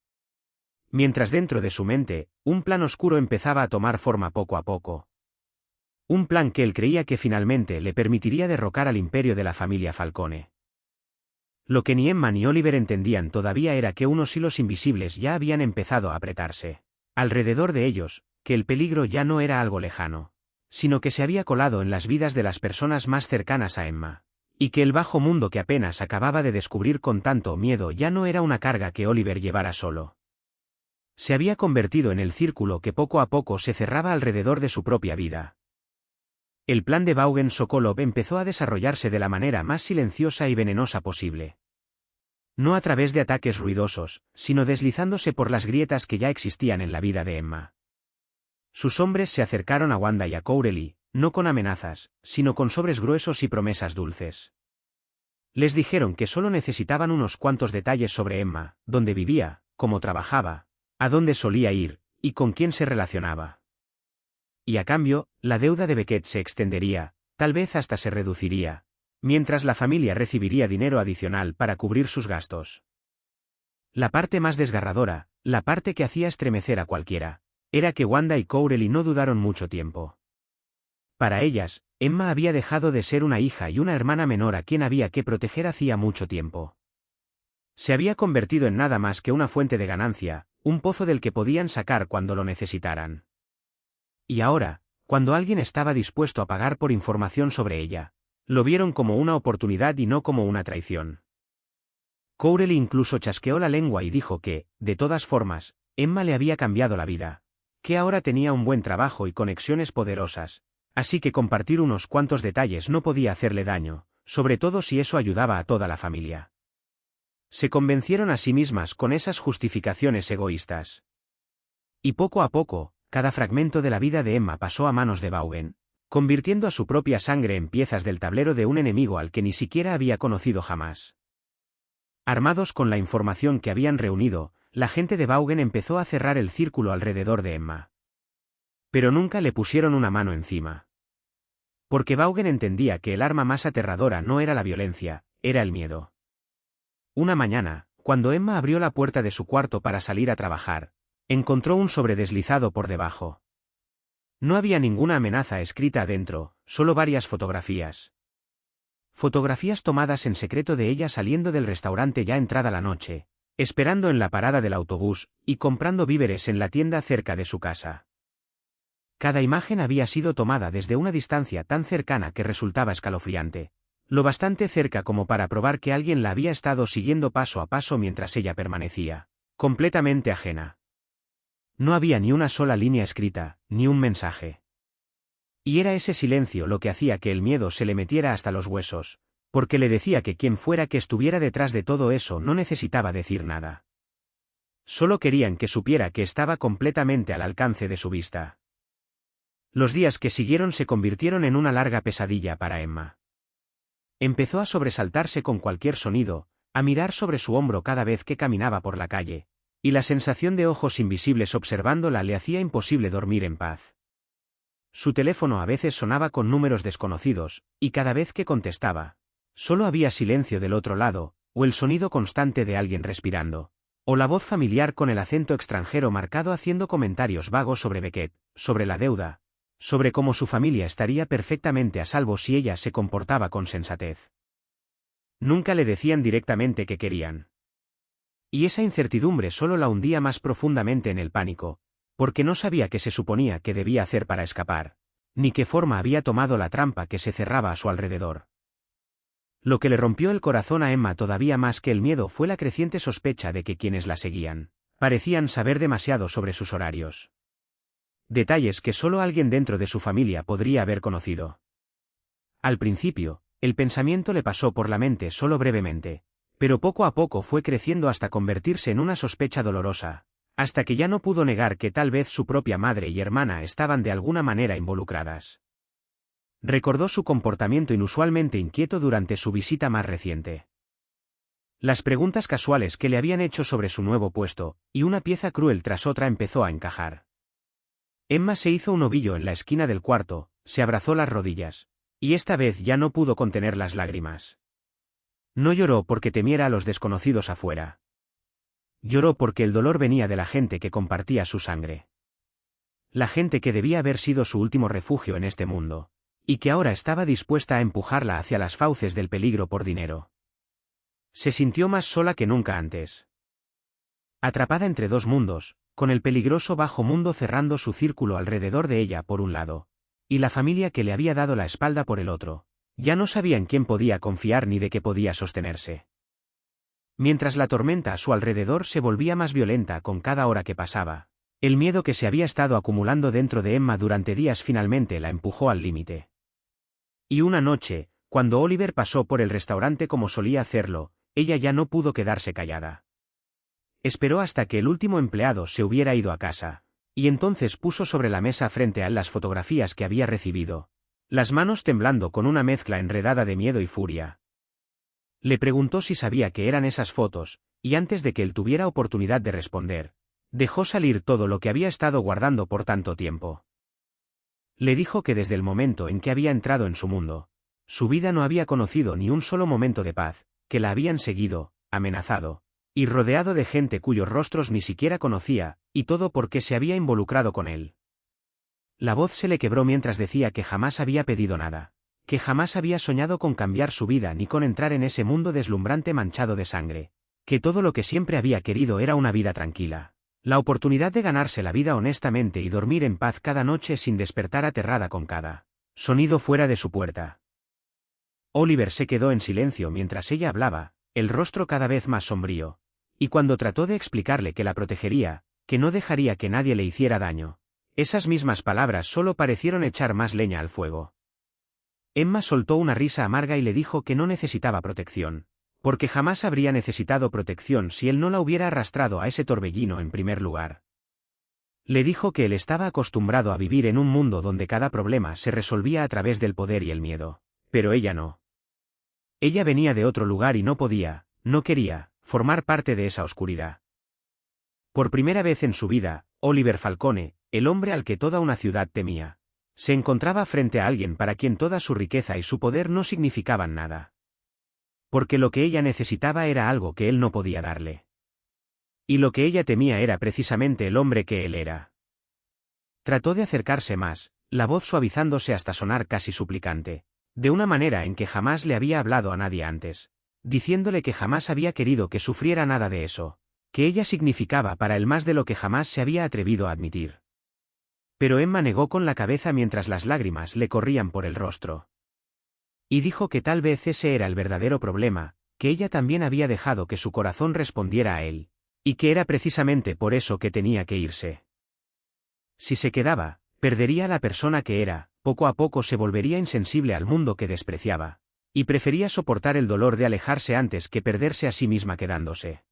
Mientras dentro de su mente, un plan oscuro empezaba a tomar forma poco a poco. Un plan que él creía que finalmente le permitiría derrocar al imperio de la familia Falcone. Lo que ni Emma ni Oliver entendían todavía era que unos hilos invisibles ya habían empezado a apretarse alrededor de ellos, que el peligro ya no era algo lejano, sino que se había colado en las vidas de las personas más cercanas a Emma, y que el bajo mundo que apenas acababa de descubrir con tanto miedo ya no era una carga que Oliver llevara solo. Se había convertido en el círculo que poco a poco se cerraba alrededor de su propia vida. El plan de Vaughan Sokolov empezó a desarrollarse de la manera más silenciosa y venenosa posible. No a través de ataques ruidosos, sino deslizándose por las grietas que ya existían en la vida de Emma. Sus hombres se acercaron a Wanda y a Courtney, no con amenazas, sino con sobres gruesos y promesas dulces. Les dijeron que solo necesitaban unos cuantos detalles sobre Emma, dónde vivía, cómo trabajaba, a dónde solía ir, y con quién se relacionaba. Y a cambio, la deuda de Beckett se extendería, tal vez hasta se reduciría, mientras la familia recibiría dinero adicional para cubrir sus gastos. La parte más desgarradora, la parte que hacía estremecer a cualquiera, era que Wanda y Courtney no dudaron mucho tiempo. Para ellas, Emma había dejado de ser una hija y una hermana menor a quien había que proteger hacía mucho tiempo. Se había convertido en nada más que una fuente de ganancia, un pozo del que podían sacar cuando lo necesitaran. Y ahora, cuando alguien estaba dispuesto a pagar por información sobre ella, lo vieron como una oportunidad y no como una traición. Courtney incluso chasqueó la lengua y dijo que, de todas formas, Emma le había cambiado la vida, que ahora tenía un buen trabajo y conexiones poderosas, así que compartir unos cuantos detalles no podía hacerle daño, sobre todo si eso ayudaba a toda la familia. Se convencieron a sí mismas con esas justificaciones egoístas. Y poco a poco, cada fragmento de la vida de Emma pasó a manos de Vaughan, convirtiendo a su propia sangre en piezas del tablero de un enemigo al que ni siquiera había conocido jamás. Armados con la información que habían reunido, la gente de Vaughan empezó a cerrar el círculo alrededor de Emma. Pero nunca le pusieron una mano encima. Porque Vaughan entendía que el arma más aterradora no era la violencia, era el miedo. Una mañana, cuando Emma abrió la puerta de su cuarto para salir a trabajar, encontró un sobre deslizado por debajo. No había ninguna amenaza escrita adentro, solo varias fotografías. Fotografías tomadas en secreto de ella saliendo del restaurante ya entrada la noche, esperando en la parada del autobús, y comprando víveres en la tienda cerca de su casa. Cada imagen había sido tomada desde una distancia tan cercana que resultaba escalofriante, lo bastante cerca como para probar que alguien la había estado siguiendo paso a paso mientras ella permanecía completamente ajena. No había ni una sola línea escrita, ni un mensaje. Y era ese silencio lo que hacía que el miedo se le metiera hasta los huesos, porque le decía que quien fuera que estuviera detrás de todo eso no necesitaba decir nada. Solo querían que supiera que estaba completamente al alcance de su vista. Los días que siguieron se convirtieron en una larga pesadilla para Emma. Empezó a sobresaltarse con cualquier sonido, a mirar sobre su hombro cada vez que caminaba por la calle, y la sensación de ojos invisibles observándola le hacía imposible dormir en paz. Su teléfono a veces sonaba con números desconocidos, y cada vez que contestaba, solo había silencio del otro lado, o el sonido constante de alguien respirando, o la voz familiar con el acento extranjero marcado haciendo comentarios vagos sobre Beckett, sobre la deuda, sobre cómo su familia estaría perfectamente a salvo si ella se comportaba con sensatez. Nunca le decían directamente qué querían. Y esa incertidumbre solo la hundía más profundamente en el pánico, porque no sabía qué se suponía que debía hacer para escapar, ni qué forma había tomado la trampa que se cerraba a su alrededor. Lo que le rompió el corazón a Emma todavía más que el miedo fue la creciente sospecha de que quienes la seguían parecían saber demasiado sobre sus horarios. Detalles que solo alguien dentro de su familia podría haber conocido. Al principio, el pensamiento le pasó por la mente solo brevemente, pero poco a poco fue creciendo hasta convertirse en una sospecha dolorosa, hasta que ya no pudo negar que tal vez su propia madre y hermana estaban de alguna manera involucradas. Recordó su comportamiento inusualmente inquieto durante su visita más reciente. Las preguntas casuales que le habían hecho sobre su nuevo puesto, y una pieza cruel tras otra empezó a encajar. Emma se hizo un ovillo en la esquina del cuarto, se abrazó las rodillas, y esta vez ya no pudo contener las lágrimas. No lloró porque temiera a los desconocidos afuera. Lloró porque el dolor venía de la gente que compartía su sangre. La gente que debía haber sido su último refugio en este mundo, y que ahora estaba dispuesta a empujarla hacia las fauces del peligro por dinero. Se sintió más sola que nunca antes. Atrapada entre dos mundos, con el peligroso bajo mundo cerrando su círculo alrededor de ella por un lado, y la familia que le había dado la espalda por el otro, ya no sabía en quién podía confiar ni de qué podía sostenerse. Mientras la tormenta a su alrededor se volvía más violenta con cada hora que pasaba, el miedo que se había estado acumulando dentro de Emma durante días finalmente la empujó al límite. Y una noche, cuando Oliver pasó por el restaurante como solía hacerlo, ella ya no pudo quedarse callada. Esperó hasta que el último empleado se hubiera ido a casa, y entonces puso sobre la mesa frente a él las fotografías que había recibido, las manos temblando con una mezcla enredada de miedo y furia. Le preguntó si sabía qué eran esas fotos, y antes de que él tuviera oportunidad de responder, dejó salir todo lo que había estado guardando por tanto tiempo. Le dijo que desde el momento en que había entrado en su mundo, su vida no había conocido ni un solo momento de paz, que la habían seguido, amenazado, y rodeado de gente cuyos rostros ni siquiera conocía, y todo porque se había involucrado con él. La voz se le quebró mientras decía que jamás había pedido nada, que jamás había soñado con cambiar su vida ni con entrar en ese mundo deslumbrante manchado de sangre, que todo lo que siempre había querido era una vida tranquila, la oportunidad de ganarse la vida honestamente y dormir en paz cada noche sin despertar aterrada con cada sonido fuera de su puerta. Oliver se quedó en silencio mientras ella hablaba, el rostro cada vez más sombrío, y cuando trató de explicarle que la protegería, que no dejaría que nadie le hiciera daño, esas mismas palabras solo parecieron echar más leña al fuego. Emma soltó una risa amarga y le dijo que no necesitaba protección, porque jamás habría necesitado protección si él no la hubiera arrastrado a ese torbellino en primer lugar. Le dijo que él estaba acostumbrado a vivir en un mundo donde cada problema se resolvía a través del poder y el miedo, pero ella no. Ella venía de otro lugar y no podía, no quería, formar parte de esa oscuridad. Por primera vez en su vida, Oliver Falcone, el hombre al que toda una ciudad temía, se encontraba frente a alguien para quien toda su riqueza y su poder no significaban nada. Porque lo que ella necesitaba era algo que él no podía darle. Y lo que ella temía era precisamente el hombre que él era. Trató de acercarse más, la voz suavizándose hasta sonar casi suplicante. de una manera en que jamás le había hablado a nadie antes, diciéndole que jamás había querido que sufriera nada de eso, que ella significaba para él más de lo que jamás se había atrevido a admitir. Pero Emma negó con la cabeza mientras las lágrimas le corrían por el rostro. Y dijo que tal vez ese era el verdadero problema, que ella también había dejado que su corazón respondiera a él, y que era precisamente por eso que tenía que irse. Si se quedaba, perdería a la persona que era, poco a poco se volvería insensible al mundo que despreciaba, y prefería soportar el dolor de alejarse antes que perderse a sí misma quedándose.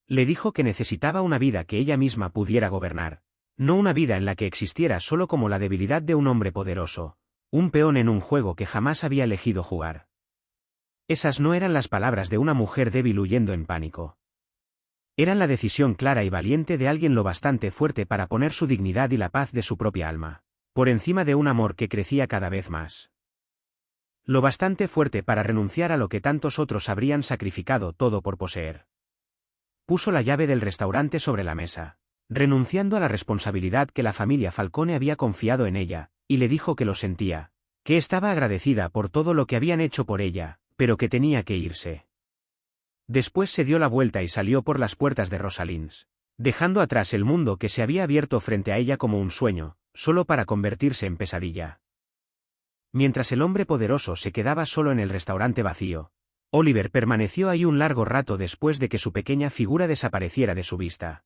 Le dijo que necesitaba una vida que ella misma pudiera gobernar, no una vida en la que existiera solo como la debilidad de un hombre poderoso, un peón en un juego que jamás había elegido jugar. Esas no eran las palabras de una mujer débil huyendo en pánico. Eran la decisión clara y valiente de alguien lo bastante fuerte para poner su dignidad y la paz de su propia alma, por encima de un amor que crecía cada vez más. Lo bastante fuerte para renunciar a lo que tantos otros habrían sacrificado todo por poseer. Puso la llave del restaurante sobre la mesa, renunciando a la responsabilidad que la familia Falcone había confiado en ella, y le dijo que lo sentía, que estaba agradecida por todo lo que habían hecho por ella, pero que tenía que irse. Después se dio la vuelta y salió por las puertas de Rosalins, dejando atrás el mundo que se había abierto frente a ella como un sueño, solo para convertirse en pesadilla. Mientras el hombre poderoso se quedaba solo en el restaurante vacío, Oliver permaneció ahí un largo rato después de que su pequeña figura desapareciera de su vista.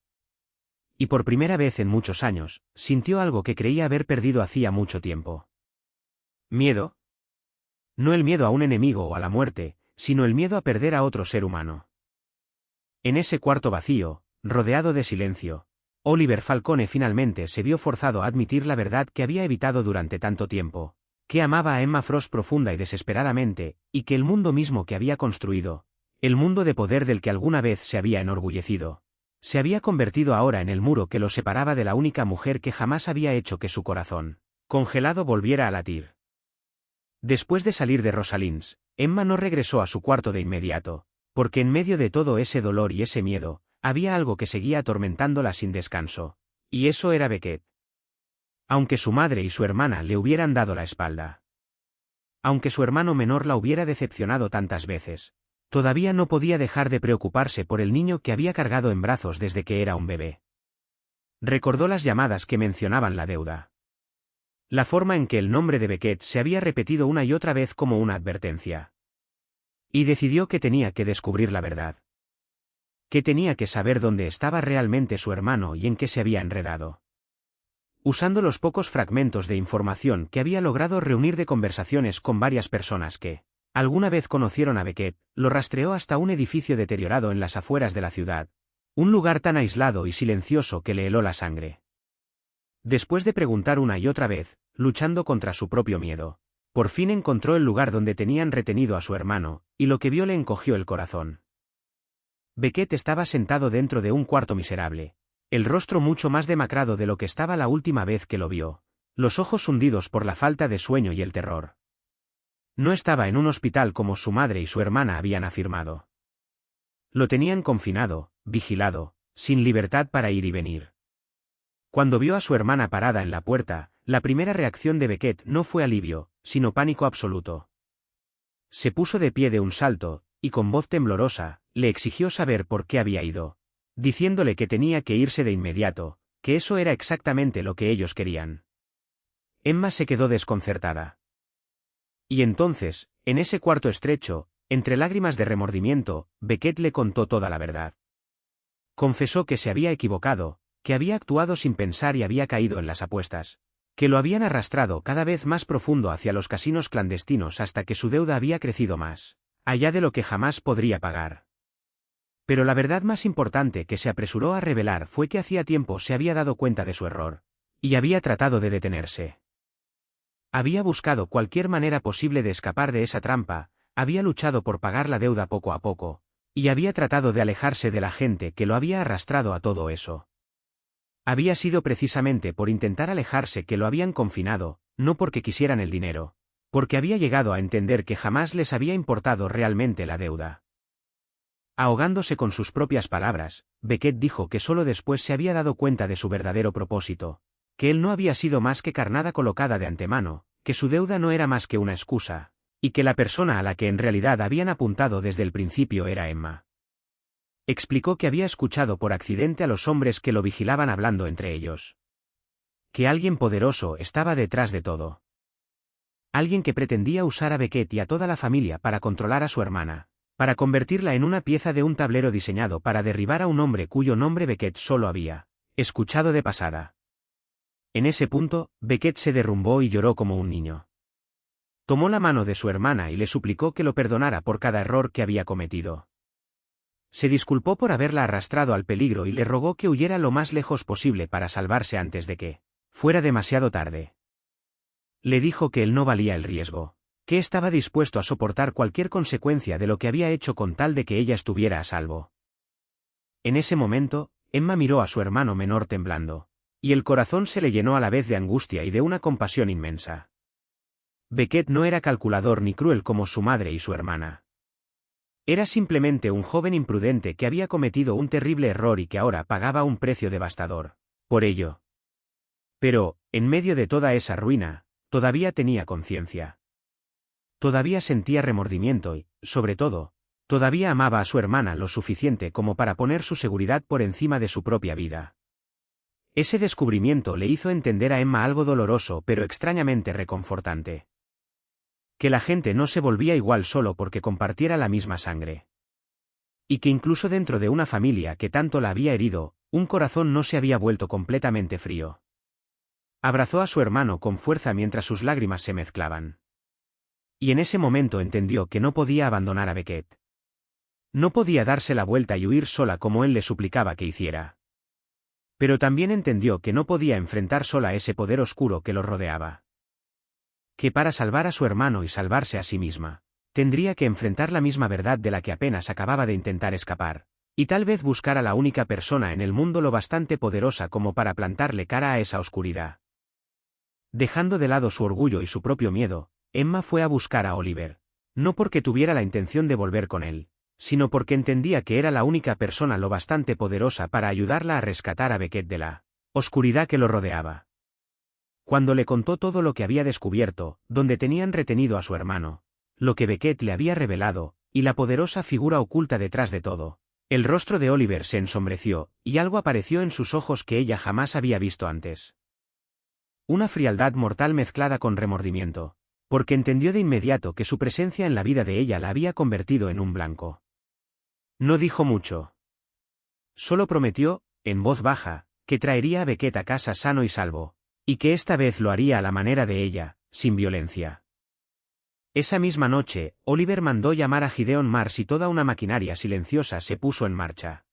Y por primera vez en muchos años, sintió algo que creía haber perdido hacía mucho tiempo. ¿Miedo? No el miedo a un enemigo o a la muerte, sino el miedo a perder a otro ser humano. En ese cuarto vacío, rodeado de silencio, Oliver Falcone finalmente se vio forzado a admitir la verdad que había evitado durante tanto tiempo, que amaba a Emma Frost profunda y desesperadamente, y que el mundo mismo que había construido, el mundo de poder del que alguna vez se había enorgullecido, se había convertido ahora en el muro que lo separaba de la única mujer que jamás había hecho que su corazón, congelado, volviera a latir. Después de salir de Rosalins, Emma no regresó a su cuarto de inmediato, porque en medio de todo ese dolor y ese miedo, había algo que seguía atormentándola sin descanso, y eso era Beckett. Aunque su madre y su hermana le hubieran dado la espalda. Aunque su hermano menor la hubiera decepcionado tantas veces, todavía no podía dejar de preocuparse por el niño que había cargado en brazos desde que era un bebé. Recordó las llamadas que mencionaban la deuda. La forma en que el nombre de Beckett se había repetido una y otra vez como una advertencia. Y decidió que tenía que descubrir la verdad. Que tenía que saber dónde estaba realmente su hermano y en qué se había enredado. Usando los pocos fragmentos de información que había logrado reunir de conversaciones con varias personas que, alguna vez conocieron a Beckett, lo rastreó hasta un edificio deteriorado en las afueras de la ciudad, un lugar tan aislado y silencioso que le heló la sangre. Después de preguntar una y otra vez, luchando contra su propio miedo, por fin encontró el lugar donde tenían retenido a su hermano, y lo que vio le encogió el corazón. Beckett estaba sentado dentro de un cuarto miserable, el rostro mucho más demacrado de lo que estaba la última vez que lo vio, los ojos hundidos por la falta de sueño y el terror. No estaba en un hospital como su madre y su hermana habían afirmado. Lo tenían confinado, vigilado, sin libertad para ir y venir. Cuando vio a su hermana parada en la puerta, la primera reacción de Beckett no fue alivio, sino pánico absoluto. Se puso de pie de un salto, y con voz temblorosa, le exigió saber por qué había ido, diciéndole que tenía que irse de inmediato, que eso era exactamente lo que ellos querían. Emma se quedó desconcertada. Y entonces, en ese cuarto estrecho, entre lágrimas de remordimiento, Beckett le contó toda la verdad. Confesó que se había equivocado, que había actuado sin pensar y había caído en las apuestas, que lo habían arrastrado cada vez más profundo hacia los casinos clandestinos hasta que su deuda había crecido más, allá de lo que jamás podría pagar. Pero la verdad más importante que se apresuró a revelar fue que hacía tiempo se había dado cuenta de su error, y había tratado de detenerse. Había buscado cualquier manera posible de escapar de esa trampa, había luchado por pagar la deuda poco a poco, y había tratado de alejarse de la gente que lo había arrastrado a todo eso. Había sido precisamente por intentar alejarse que lo habían confinado, no porque quisieran el dinero, porque había llegado a entender que jamás les había importado realmente la deuda. Ahogándose con sus propias palabras, Beckett dijo que solo después se había dado cuenta de su verdadero propósito, que él no había sido más que carnada colocada de antemano, que su deuda no era más que una excusa, y que la persona a la que en realidad habían apuntado desde el principio era Emma. Explicó que había escuchado por accidente a los hombres que lo vigilaban hablando entre ellos. Que alguien poderoso estaba detrás de todo. Alguien que pretendía usar a Beckett y a toda la familia para controlar a su hermana, para convertirla en una pieza de un tablero diseñado para derribar a un hombre cuyo nombre Beckett solo había escuchado de pasada. En ese punto, Beckett se derrumbó y lloró como un niño. Tomó la mano de su hermana y le suplicó que lo perdonara por cada error que había cometido. Se disculpó por haberla arrastrado al peligro y le rogó que huyera lo más lejos posible para salvarse antes de que fuera demasiado tarde. Le dijo que él no valía el riesgo, que estaba dispuesto a soportar cualquier consecuencia de lo que había hecho con tal de que ella estuviera a salvo. En ese momento, Emma miró a su hermano menor temblando, y el corazón se le llenó a la vez de angustia y de una compasión inmensa. Beckett no era calculador ni cruel como su madre y su hermana. Era simplemente un joven imprudente que había cometido un terrible error y que ahora pagaba un precio devastador por ello. Pero, en medio de toda esa ruina, todavía tenía conciencia. Todavía sentía remordimiento y, sobre todo, todavía amaba a su hermana lo suficiente como para poner su seguridad por encima de su propia vida. Ese descubrimiento le hizo entender a Emma algo doloroso pero extrañamente reconfortante. Que la gente no se volvía igual solo porque compartiera la misma sangre. Y que incluso dentro de una familia que tanto la había herido, un corazón no se había vuelto completamente frío. Abrazó a su hermano con fuerza mientras sus lágrimas se mezclaban. Y en ese momento entendió que no podía abandonar a Beckett. No podía darse la vuelta y huir sola como él le suplicaba que hiciera. Pero también entendió que no podía enfrentar sola ese poder oscuro que lo rodeaba. Que para salvar a su hermano y salvarse a sí misma, tendría que enfrentar la misma verdad de la que apenas acababa de intentar escapar, y tal vez buscar a la única persona en el mundo lo bastante poderosa como para plantarle cara a esa oscuridad. Dejando de lado su orgullo y su propio miedo, Emma fue a buscar a Oliver, no porque tuviera la intención de volver con él, sino porque entendía que era la única persona lo bastante poderosa para ayudarla a rescatar a Beckett de la oscuridad que lo rodeaba. Cuando le contó todo lo que había descubierto, donde tenían retenido a su hermano, lo que Beckett le había revelado, y la poderosa figura oculta detrás de todo, el rostro de Oliver se ensombreció, y algo apareció en sus ojos que ella jamás había visto antes. Una frialdad mortal mezclada con remordimiento, porque entendió de inmediato que su presencia en la vida de ella la había convertido en un blanco. No dijo mucho. Solo prometió, en voz baja, que traería a Beckett a casa sano y salvo, y que esta vez lo haría a la manera de ella, sin violencia. Esa misma noche, Oliver mandó llamar a Gideon Mars y toda una maquinaria silenciosa se puso en marcha.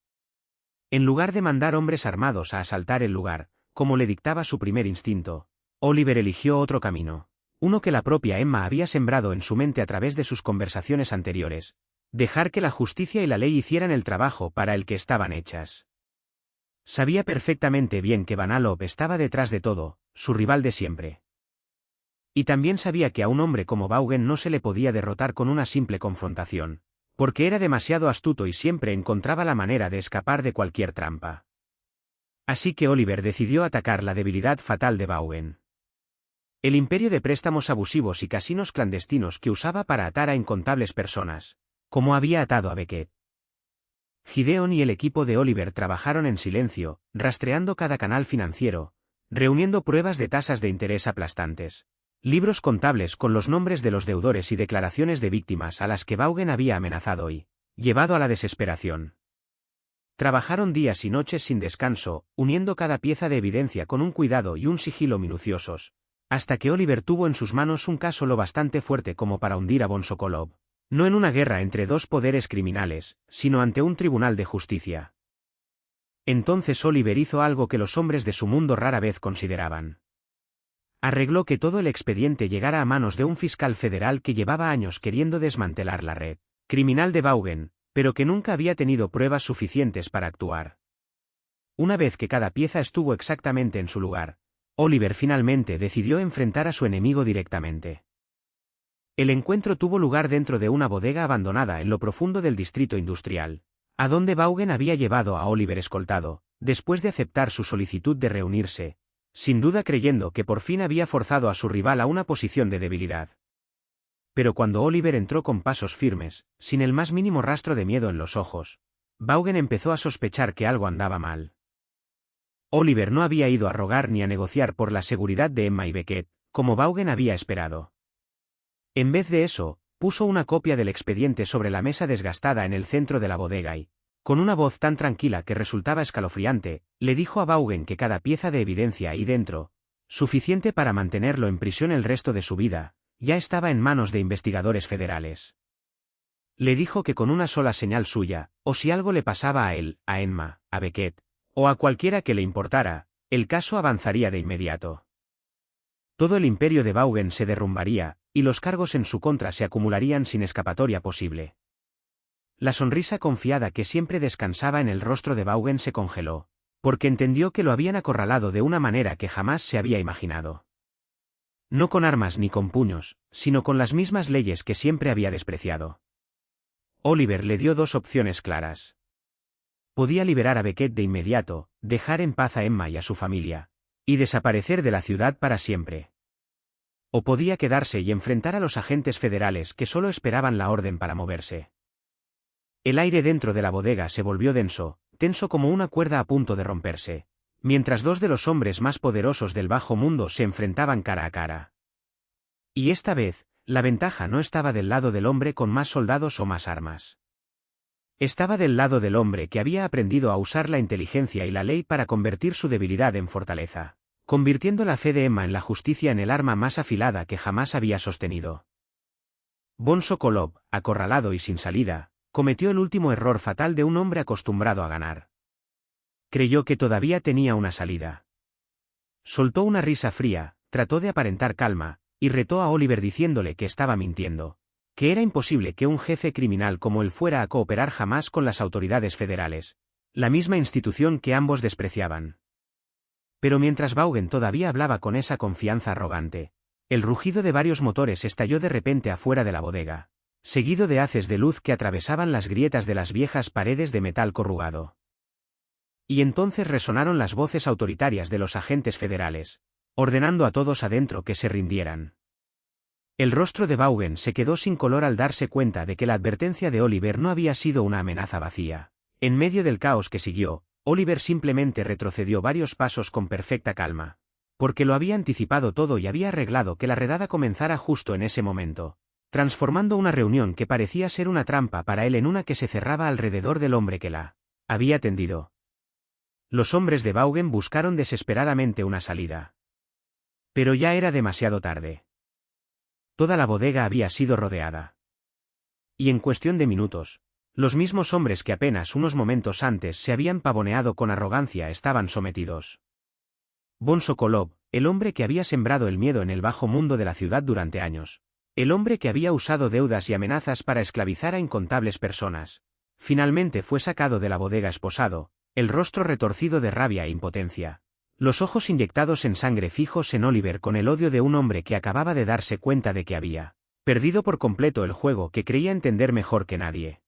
En lugar de mandar hombres armados a asaltar el lugar, como le dictaba su primer instinto, Oliver eligió otro camino, uno que la propia Emma había sembrado en su mente a través de sus conversaciones anteriores: dejar que la justicia y la ley hicieran el trabajo para el que estaban hechas. Sabía perfectamente bien que Vanellope estaba detrás de todo, su rival de siempre. Y también sabía que a un hombre como Vaughan no se le podía derrotar con una simple confrontación, porque era demasiado astuto y siempre encontraba la manera de escapar de cualquier trampa. Así que Oliver decidió atacar la debilidad fatal de Vaughan. El imperio de préstamos abusivos y casinos clandestinos que usaba para atar a incontables personas, como había atado a Beckett. Gideon y el equipo de Oliver trabajaron en silencio, rastreando cada canal financiero, reuniendo pruebas de tasas de interés aplastantes, libros contables con los nombres de los deudores y declaraciones de víctimas a las que Vaughan había amenazado y llevado a la desesperación. Trabajaron días y noches sin descanso, uniendo cada pieza de evidencia con un cuidado y un sigilo minuciosos, hasta que Oliver tuvo en sus manos un caso lo bastante fuerte como para hundir a von Sokolov, no en una guerra entre dos poderes criminales, sino ante un tribunal de justicia. Entonces Oliver hizo algo que los hombres de su mundo rara vez consideraban. Arregló que todo el expediente llegara a manos de un fiscal federal que llevaba años queriendo desmantelar la red criminal de Vaughan, pero que nunca había tenido pruebas suficientes para actuar. Una vez que cada pieza estuvo exactamente en su lugar, Oliver finalmente decidió enfrentar a su enemigo directamente. El encuentro tuvo lugar dentro de una bodega abandonada en lo profundo del distrito industrial, a donde Vaughan había llevado a Oliver escoltado, después de aceptar su solicitud de reunirse, sin duda creyendo que por fin había forzado a su rival a una posición de debilidad. Pero cuando Oliver entró con pasos firmes, sin el más mínimo rastro de miedo en los ojos, Vaughan empezó a sospechar que algo andaba mal. Oliver no había ido a rogar ni a negociar por la seguridad de Emma y Beckett, como Vaughan había esperado. En vez de eso, puso una copia del expediente sobre la mesa desgastada en el centro de la bodega y, con una voz tan tranquila que resultaba escalofriante, le dijo a Vaughan que cada pieza de evidencia ahí dentro, suficiente para mantenerlo en prisión el resto de su vida, ya estaba en manos de investigadores federales. Le dijo que con una sola señal suya, o si algo le pasaba a él, a Emma, a Beckett, o a cualquiera que le importara, el caso avanzaría de inmediato. Todo el imperio de Vaughan se derrumbaría, y los cargos en su contra se acumularían sin escapatoria posible. La sonrisa confiada que siempre descansaba en el rostro de Vaughan se congeló, porque entendió que lo habían acorralado de una manera que jamás se había imaginado. No con armas ni con puños, sino con las mismas leyes que siempre había despreciado. Oliver le dio dos opciones claras. Podía liberar a Beckett de inmediato, dejar en paz a Emma y a su familia, y desaparecer de la ciudad para siempre. O podía quedarse y enfrentar a los agentes federales que solo esperaban la orden para moverse. El aire dentro de la bodega se volvió denso, tenso como una cuerda a punto de romperse, mientras dos de los hombres más poderosos del bajo mundo se enfrentaban cara a cara. Y esta vez, la ventaja no estaba del lado del hombre con más soldados o más armas. Estaba del lado del hombre que había aprendido a usar la inteligencia y la ley para convertir su debilidad en fortaleza, convirtiendo la fe de Emma en la justicia en el arma más afilada que jamás había sostenido. Von Sokolov, acorralado y sin salida, cometió el último error fatal de un hombre acostumbrado a ganar. Creyó que todavía tenía una salida. Soltó una risa fría, trató de aparentar calma, y retó a Oliver diciéndole que estaba mintiendo, que era imposible que un jefe criminal como él fuera a cooperar jamás con las autoridades federales, la misma institución que ambos despreciaban. Pero mientras Vaughan todavía hablaba con esa confianza arrogante, el rugido de varios motores estalló de repente afuera de la bodega, seguido de haces de luz que atravesaban las grietas de las viejas paredes de metal corrugado. Y entonces resonaron las voces autoritarias de los agentes federales, ordenando a todos adentro que se rindieran. El rostro de Vaughan se quedó sin color al darse cuenta de que la advertencia de Oliver no había sido una amenaza vacía. En medio del caos que siguió, Oliver simplemente retrocedió varios pasos con perfecta calma, porque lo había anticipado todo y había arreglado que la redada comenzara justo en ese momento, transformando una reunión que parecía ser una trampa para él en una que se cerraba alrededor del hombre que la había tendido. Los hombres de Vaughan buscaron desesperadamente una salida. Pero ya era demasiado tarde. Toda la bodega había sido rodeada. Y en cuestión de minutos, los mismos hombres que apenas unos momentos antes se habían pavoneado con arrogancia estaban sometidos. Von Sokolov, el hombre que había sembrado el miedo en el bajo mundo de la ciudad durante años, el hombre que había usado deudas y amenazas para esclavizar a incontables personas, finalmente fue sacado de la bodega esposado, el rostro retorcido de rabia e impotencia, los ojos inyectados en sangre fijos en Oliver con el odio de un hombre que acababa de darse cuenta de que había perdido por completo el juego que creía entender mejor que nadie.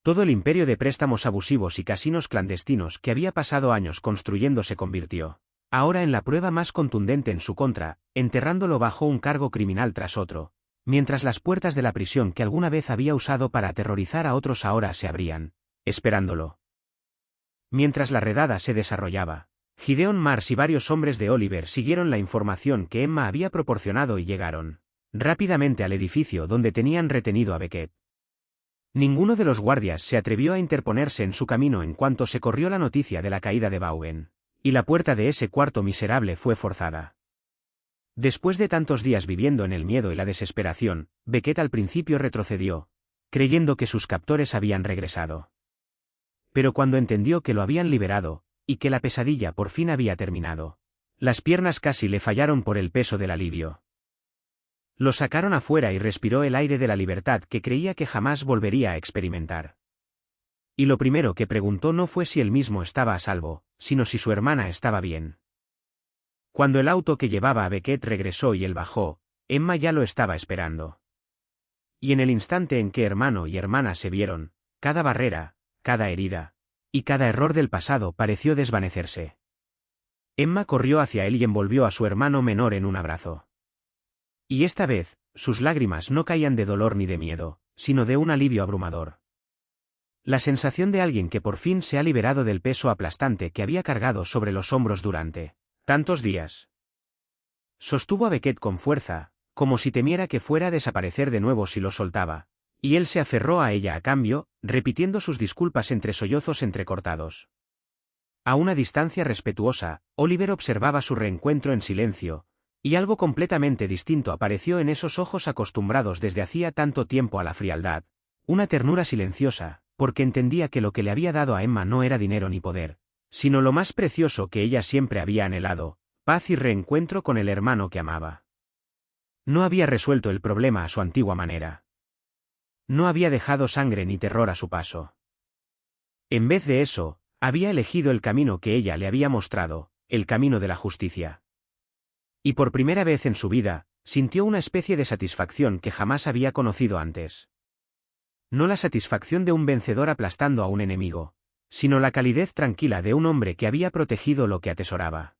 Todo el imperio de préstamos abusivos y casinos clandestinos que había pasado años construyendo se convirtió, ahora en la prueba más contundente en su contra, enterrándolo bajo un cargo criminal tras otro, mientras las puertas de la prisión que alguna vez había usado para aterrorizar a otros ahora se abrían, esperándolo. Mientras la redada se desarrollaba, Gideon Mars y varios hombres de Oliver siguieron la información que Emma había proporcionado y llegaron rápidamente al edificio donde tenían retenido a Beckett. Ninguno de los guardias se atrevió a interponerse en su camino en cuanto se corrió la noticia de la caída de Vaughan, y la puerta de ese cuarto miserable fue forzada. Después de tantos días viviendo en el miedo y la desesperación, Beckett al principio retrocedió, creyendo que sus captores habían regresado. Pero cuando entendió que lo habían liberado, y que la pesadilla por fin había terminado, las piernas casi le fallaron por el peso del alivio. Lo sacaron afuera y respiró el aire de la libertad que creía que jamás volvería a experimentar. Y lo primero que preguntó no fue si él mismo estaba a salvo, sino si su hermana estaba bien. Cuando el auto que llevaba a Beckett regresó y él bajó, Emma ya lo estaba esperando. Y en el instante en que hermano y hermana se vieron, cada barrera, cada herida, y cada error del pasado pareció desvanecerse. Emma corrió hacia él y envolvió a su hermano menor en un abrazo. Y esta vez, sus lágrimas no caían de dolor ni de miedo, sino de un alivio abrumador. La sensación de alguien que por fin se ha liberado del peso aplastante que había cargado sobre los hombros durante tantos días. Sostuvo a Beckett con fuerza, como si temiera que fuera a desaparecer de nuevo si lo soltaba, y él se aferró a ella a cambio, repitiendo sus disculpas entre sollozos entrecortados. A una distancia respetuosa, Oliver observaba su reencuentro en silencio, y algo completamente distinto apareció en esos ojos acostumbrados desde hacía tanto tiempo a la frialdad, una ternura silenciosa, porque entendía que lo que le había dado a Emma no era dinero ni poder, sino lo más precioso que ella siempre había anhelado, paz y reencuentro con el hermano que amaba. No había resuelto el problema a su antigua manera. No había dejado sangre ni terror a su paso. En vez de eso, había elegido el camino que ella le había mostrado, el camino de la justicia. Y por primera vez en su vida, sintió una especie de satisfacción que jamás había conocido antes. No la satisfacción de un vencedor aplastando a un enemigo, sino la calidez tranquila de un hombre que había protegido lo que atesoraba.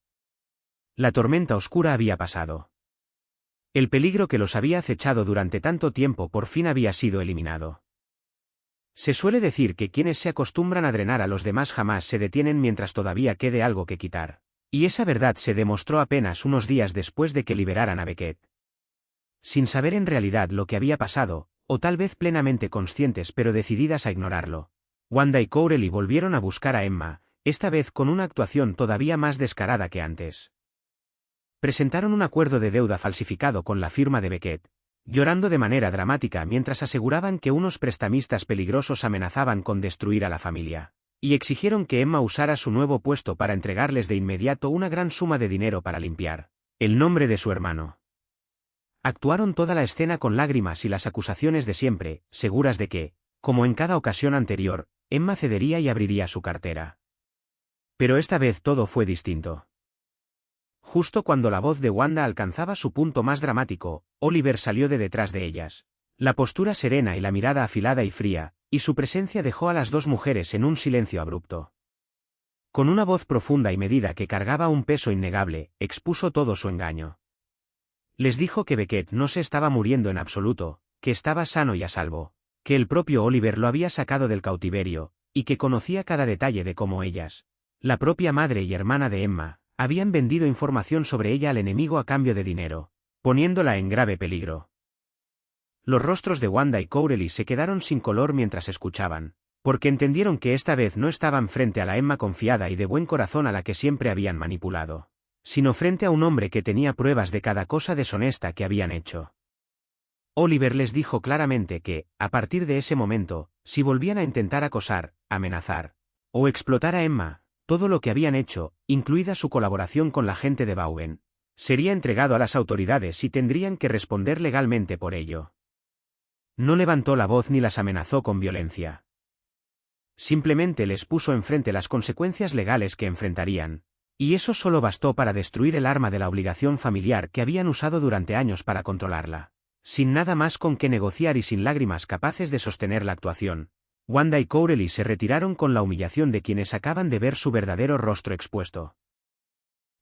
La tormenta oscura había pasado. El peligro que los había acechado durante tanto tiempo por fin había sido eliminado. Se suele decir que quienes se acostumbran a drenar a los demás jamás se detienen mientras todavía quede algo que quitar, y esa verdad se demostró apenas unos días después de que liberaran a Beckett. Sin saber en realidad lo que había pasado, o tal vez plenamente conscientes pero decididas a ignorarlo, Wanda y Courtney volvieron a buscar a Emma, esta vez con una actuación todavía más descarada que antes. Presentaron un acuerdo de deuda falsificado con la firma de Beckett, llorando de manera dramática mientras aseguraban que unos prestamistas peligrosos amenazaban con destruir a la familia, y exigieron que Emma usara su nuevo puesto para entregarles de inmediato una gran suma de dinero para limpiar el nombre de su hermano. Actuaron toda la escena con lágrimas y las acusaciones de siempre, seguras de que, como en cada ocasión anterior, Emma cedería y abriría su cartera. Pero esta vez todo fue distinto. Justo cuando la voz de Wanda alcanzaba su punto más dramático, Oliver salió de detrás de ellas. La postura serena y la mirada afilada y fría, y su presencia dejó a las dos mujeres en un silencio abrupto. Con una voz profunda y medida que cargaba un peso innegable, expuso todo su engaño. Les dijo que Beckett no se estaba muriendo en absoluto, que estaba sano y a salvo, que el propio Oliver lo había sacado del cautiverio, y que conocía cada detalle de cómo ellas, la propia madre y hermana de Emma, habían vendido información sobre ella al enemigo a cambio de dinero, poniéndola en grave peligro. Los rostros de Wanda y Courtney se quedaron sin color mientras escuchaban, porque entendieron que esta vez no estaban frente a la Emma confiada y de buen corazón a la que siempre habían manipulado, sino frente a un hombre que tenía pruebas de cada cosa deshonesta que habían hecho. Oliver les dijo claramente que, a partir de ese momento, si volvían a intentar acosar, amenazar o explotar a Emma, todo lo que habían hecho, incluida su colaboración con la gente de Vaughan, sería entregado a las autoridades y tendrían que responder legalmente por ello. No levantó la voz ni las amenazó con violencia. Simplemente les puso enfrente las consecuencias legales que enfrentarían, y eso solo bastó para destruir el arma de la obligación familiar que habían usado durante años para controlarla. Sin nada más con que negociar y sin lágrimas capaces de sostener la actuación, Wanda y Courtney se retiraron con la humillación de quienes acaban de ver su verdadero rostro expuesto.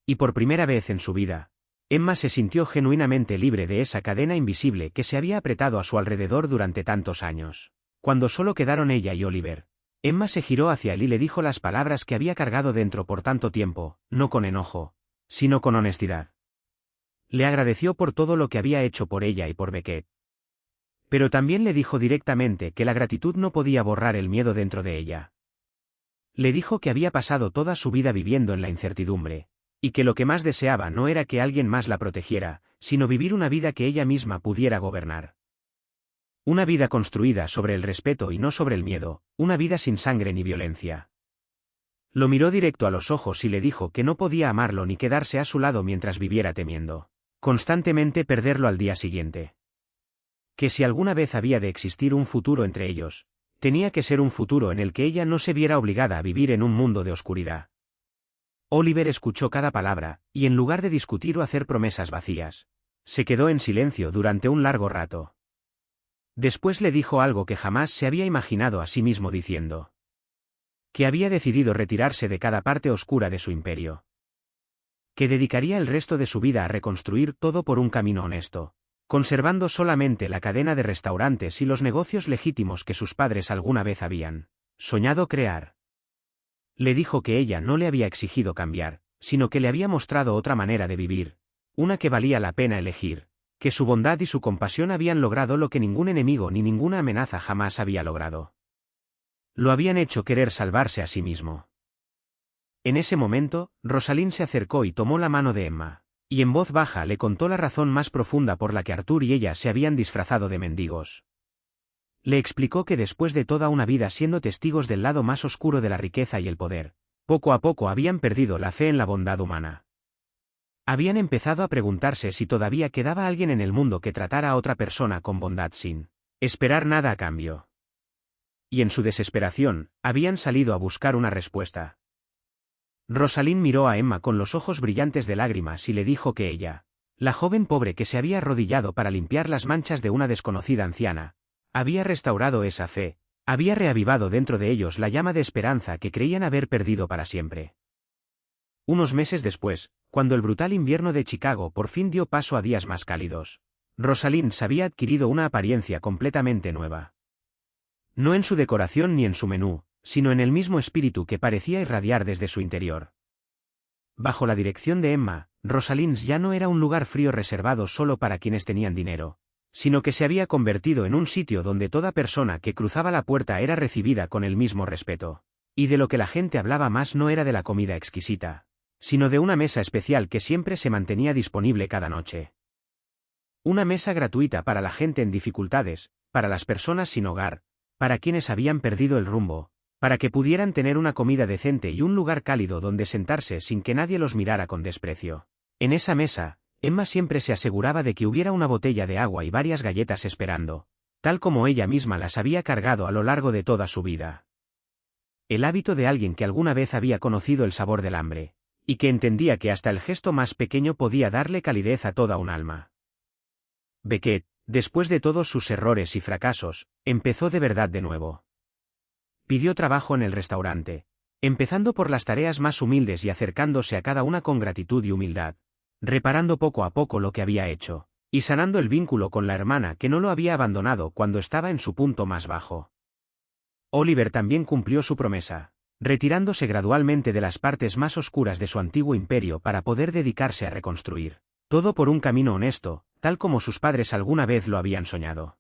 Y por primera vez en su vida, Emma se sintió genuinamente libre de esa cadena invisible que se había apretado a su alrededor durante tantos años. Cuando solo quedaron ella y Oliver, Emma se giró hacia él y le dijo las palabras que había cargado dentro por tanto tiempo, no con enojo, sino con honestidad. Le agradeció por todo lo que había hecho por ella y por Beckett. Pero también le dijo directamente que la gratitud no podía borrar el miedo dentro de ella. Le dijo que había pasado toda su vida viviendo en la incertidumbre, y que lo que más deseaba no era que alguien más la protegiera, sino vivir una vida que ella misma pudiera gobernar. Una vida construida sobre el respeto y no sobre el miedo, una vida sin sangre ni violencia. Lo miró directo a los ojos y le dijo que no podía amarlo ni quedarse a su lado mientras viviera temiendo constantemente perderlo al día siguiente. Que si alguna vez había de existir un futuro entre ellos, tenía que ser un futuro en el que ella no se viera obligada a vivir en un mundo de oscuridad. Oliver escuchó cada palabra, y en lugar de discutir o hacer promesas vacías, se quedó en silencio durante un largo rato. Después le dijo algo que jamás se había imaginado a sí mismo diciendo. Que había decidido retirarse de cada parte oscura de su imperio. que dedicaría el resto de su vida a reconstruir todo por un camino honesto, conservando solamente la cadena de restaurantes y los negocios legítimos que sus padres alguna vez habían soñado crear. Le dijo que ella no le había exigido cambiar, sino que le había mostrado otra manera de vivir, una que valía la pena elegir, que su bondad y su compasión habían logrado lo que ningún enemigo ni ninguna amenaza jamás había logrado. Lo habían hecho querer salvarse a sí mismo. En ese momento, Rosalind se acercó y tomó la mano de Emma, y en voz baja le contó la razón más profunda por la que Arthur y ella se habían disfrazado de mendigos. Le explicó que después de toda una vida siendo testigos del lado más oscuro de la riqueza y el poder, poco a poco habían perdido la fe en la bondad humana. Habían empezado a preguntarse si todavía quedaba alguien en el mundo que tratara a otra persona con bondad sin esperar nada a cambio. Y en su desesperación, habían salido a buscar una respuesta. Rosalind miró a Emma con los ojos brillantes de lágrimas y le dijo que ella, la joven pobre que se había arrodillado para limpiar las manchas de una desconocida anciana, había restaurado esa fe, había reavivado dentro de ellos la llama de esperanza que creían haber perdido para siempre. Unos meses después, cuando el brutal invierno de Chicago por fin dio paso a días más cálidos, Rosalind había adquirido una apariencia completamente nueva. No en su decoración ni en su menú, sino en el mismo espíritu que parecía irradiar desde su interior. Bajo la dirección de Emma, Rosalind's ya no era un lugar frío reservado solo para quienes tenían dinero, sino que se había convertido en un sitio donde toda persona que cruzaba la puerta era recibida con el mismo respeto. Y de lo que la gente hablaba más no era de la comida exquisita, sino de una mesa especial que siempre se mantenía disponible cada noche. Una mesa gratuita para la gente en dificultades, para las personas sin hogar, para quienes habían perdido el rumbo, para que pudieran tener una comida decente y un lugar cálido donde sentarse sin que nadie los mirara con desprecio. En esa mesa, Emma siempre se aseguraba de que hubiera una botella de agua y varias galletas esperando, tal como ella misma las había cargado a lo largo de toda su vida. El hábito de alguien que alguna vez había conocido el sabor del hambre, y que entendía que hasta el gesto más pequeño podía darle calidez a toda un alma. Beckett, después de todos sus errores y fracasos, empezó de verdad de nuevo. Pidió trabajo en el restaurante, empezando por las tareas más humildes y acercándose a cada una con gratitud y humildad, reparando poco a poco lo que había hecho, y sanando el vínculo con la hermana que no lo había abandonado cuando estaba en su punto más bajo. Oliver también cumplió su promesa, retirándose gradualmente de las partes más oscuras de su antiguo imperio para poder dedicarse a reconstruir, todo por un camino honesto, tal como sus padres alguna vez lo habían soñado.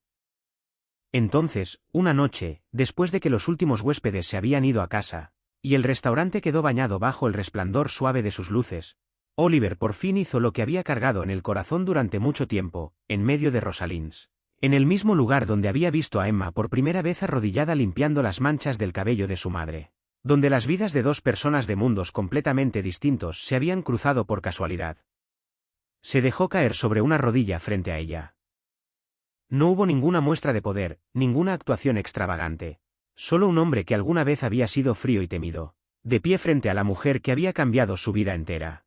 Entonces, una noche, después de que los últimos huéspedes se habían ido a casa, y el restaurante quedó bañado bajo el resplandor suave de sus luces, Oliver por fin hizo lo que había cargado en el corazón durante mucho tiempo, en medio de Rosalind's. En el mismo lugar donde había visto a Emma por primera vez arrodillada limpiando las manchas del cabello de su madre, donde las vidas de dos personas de mundos completamente distintos se habían cruzado por casualidad. Se dejó caer sobre una rodilla frente a ella. No hubo ninguna muestra de poder, ninguna actuación extravagante, solo un hombre que alguna vez había sido frío y temido, de pie frente a la mujer que había cambiado su vida entera.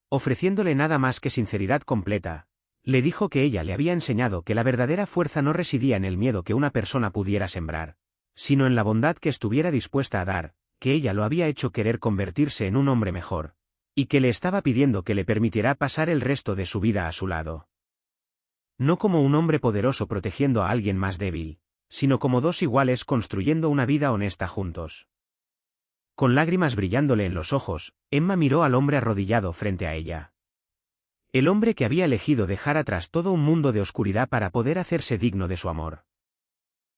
Ofreciéndole nada más que sinceridad completa, le dijo que ella le había enseñado que la verdadera fuerza no residía en el miedo que una persona pudiera sembrar, sino en la bondad que estuviera dispuesta a dar, que ella lo había hecho querer convertirse en un hombre mejor, y que le estaba pidiendo que le permitiera pasar el resto de su vida a su lado. No como un hombre poderoso protegiendo a alguien más débil, sino como dos iguales construyendo una vida honesta juntos. Con lágrimas brillándole en los ojos, Emma miró al hombre arrodillado frente a ella. El hombre que había elegido dejar atrás todo un mundo de oscuridad para poder hacerse digno de su amor.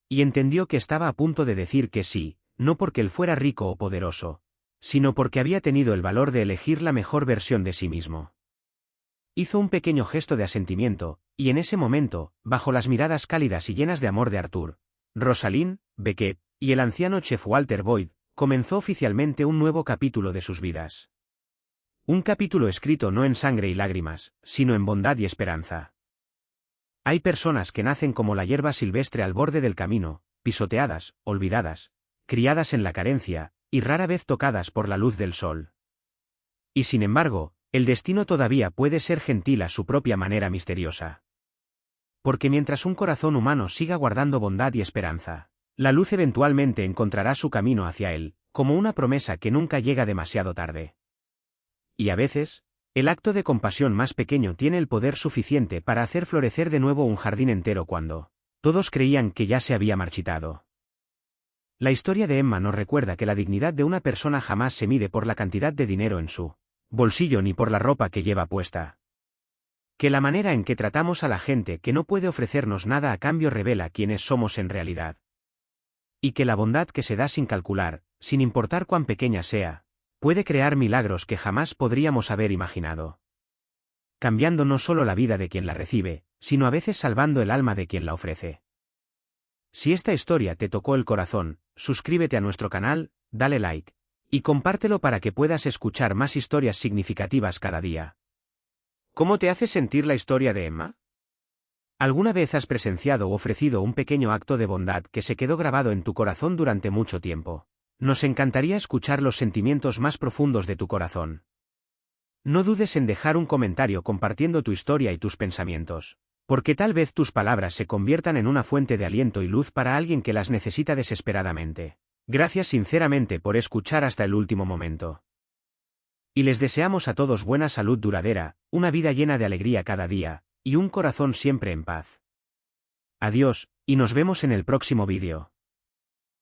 Y entendió que estaba a punto de decir que sí, no porque él fuera rico o poderoso, sino porque había tenido el valor de elegir la mejor versión de sí mismo. Hizo un pequeño gesto de asentimiento, y en ese momento, bajo las miradas cálidas y llenas de amor de Arthur, Rosalind, Beckett, y el anciano chef Walter Boyd, comenzó oficialmente un nuevo capítulo de sus vidas. Un capítulo escrito no en sangre y lágrimas, sino en bondad y esperanza. Hay personas que nacen como la hierba silvestre al borde del camino, pisoteadas, olvidadas, criadas en la carencia, y rara vez tocadas por la luz del sol. Y sin embargo, el destino todavía puede ser gentil a su propia manera misteriosa. Porque mientras un corazón humano siga guardando bondad y esperanza, la luz eventualmente encontrará su camino hacia él, como una promesa que nunca llega demasiado tarde. Y a veces, El acto de compasión más pequeño tiene el poder suficiente para hacer florecer de nuevo un jardín entero cuando todos creían que ya se había marchitado. La historia de Emma nos recuerda que la dignidad de una persona jamás se mide por la cantidad de dinero en su bolsillo ni por la ropa que lleva puesta. Que la manera en que tratamos a la gente que no puede ofrecernos nada a cambio revela quiénes somos en realidad. Y que la bondad que se da sin calcular, sin importar cuán pequeña sea, puede crear milagros que jamás podríamos haber imaginado. Cambiando no solo la vida de quien la recibe, sino a veces salvando el alma de quien la ofrece. Si esta historia te tocó el corazón, suscríbete a nuestro canal, dale like, y compártelo para que puedas escuchar más historias significativas cada día. ¿Cómo te hace sentir la historia de Emma? ¿Alguna vez has presenciado o ofrecido un pequeño acto de bondad que se quedó grabado en tu corazón durante mucho tiempo? Nos encantaría escuchar los sentimientos más profundos de tu corazón. No dudes en dejar un comentario compartiendo tu historia y tus pensamientos, porque tal vez tus palabras se conviertan en una fuente de aliento y luz para alguien que las necesita desesperadamente. Gracias sinceramente por escuchar hasta el último momento. Y les deseamos a todos buena salud duradera, una vida llena de alegría cada día, y un corazón siempre en paz. Adiós, y nos vemos en el próximo vídeo.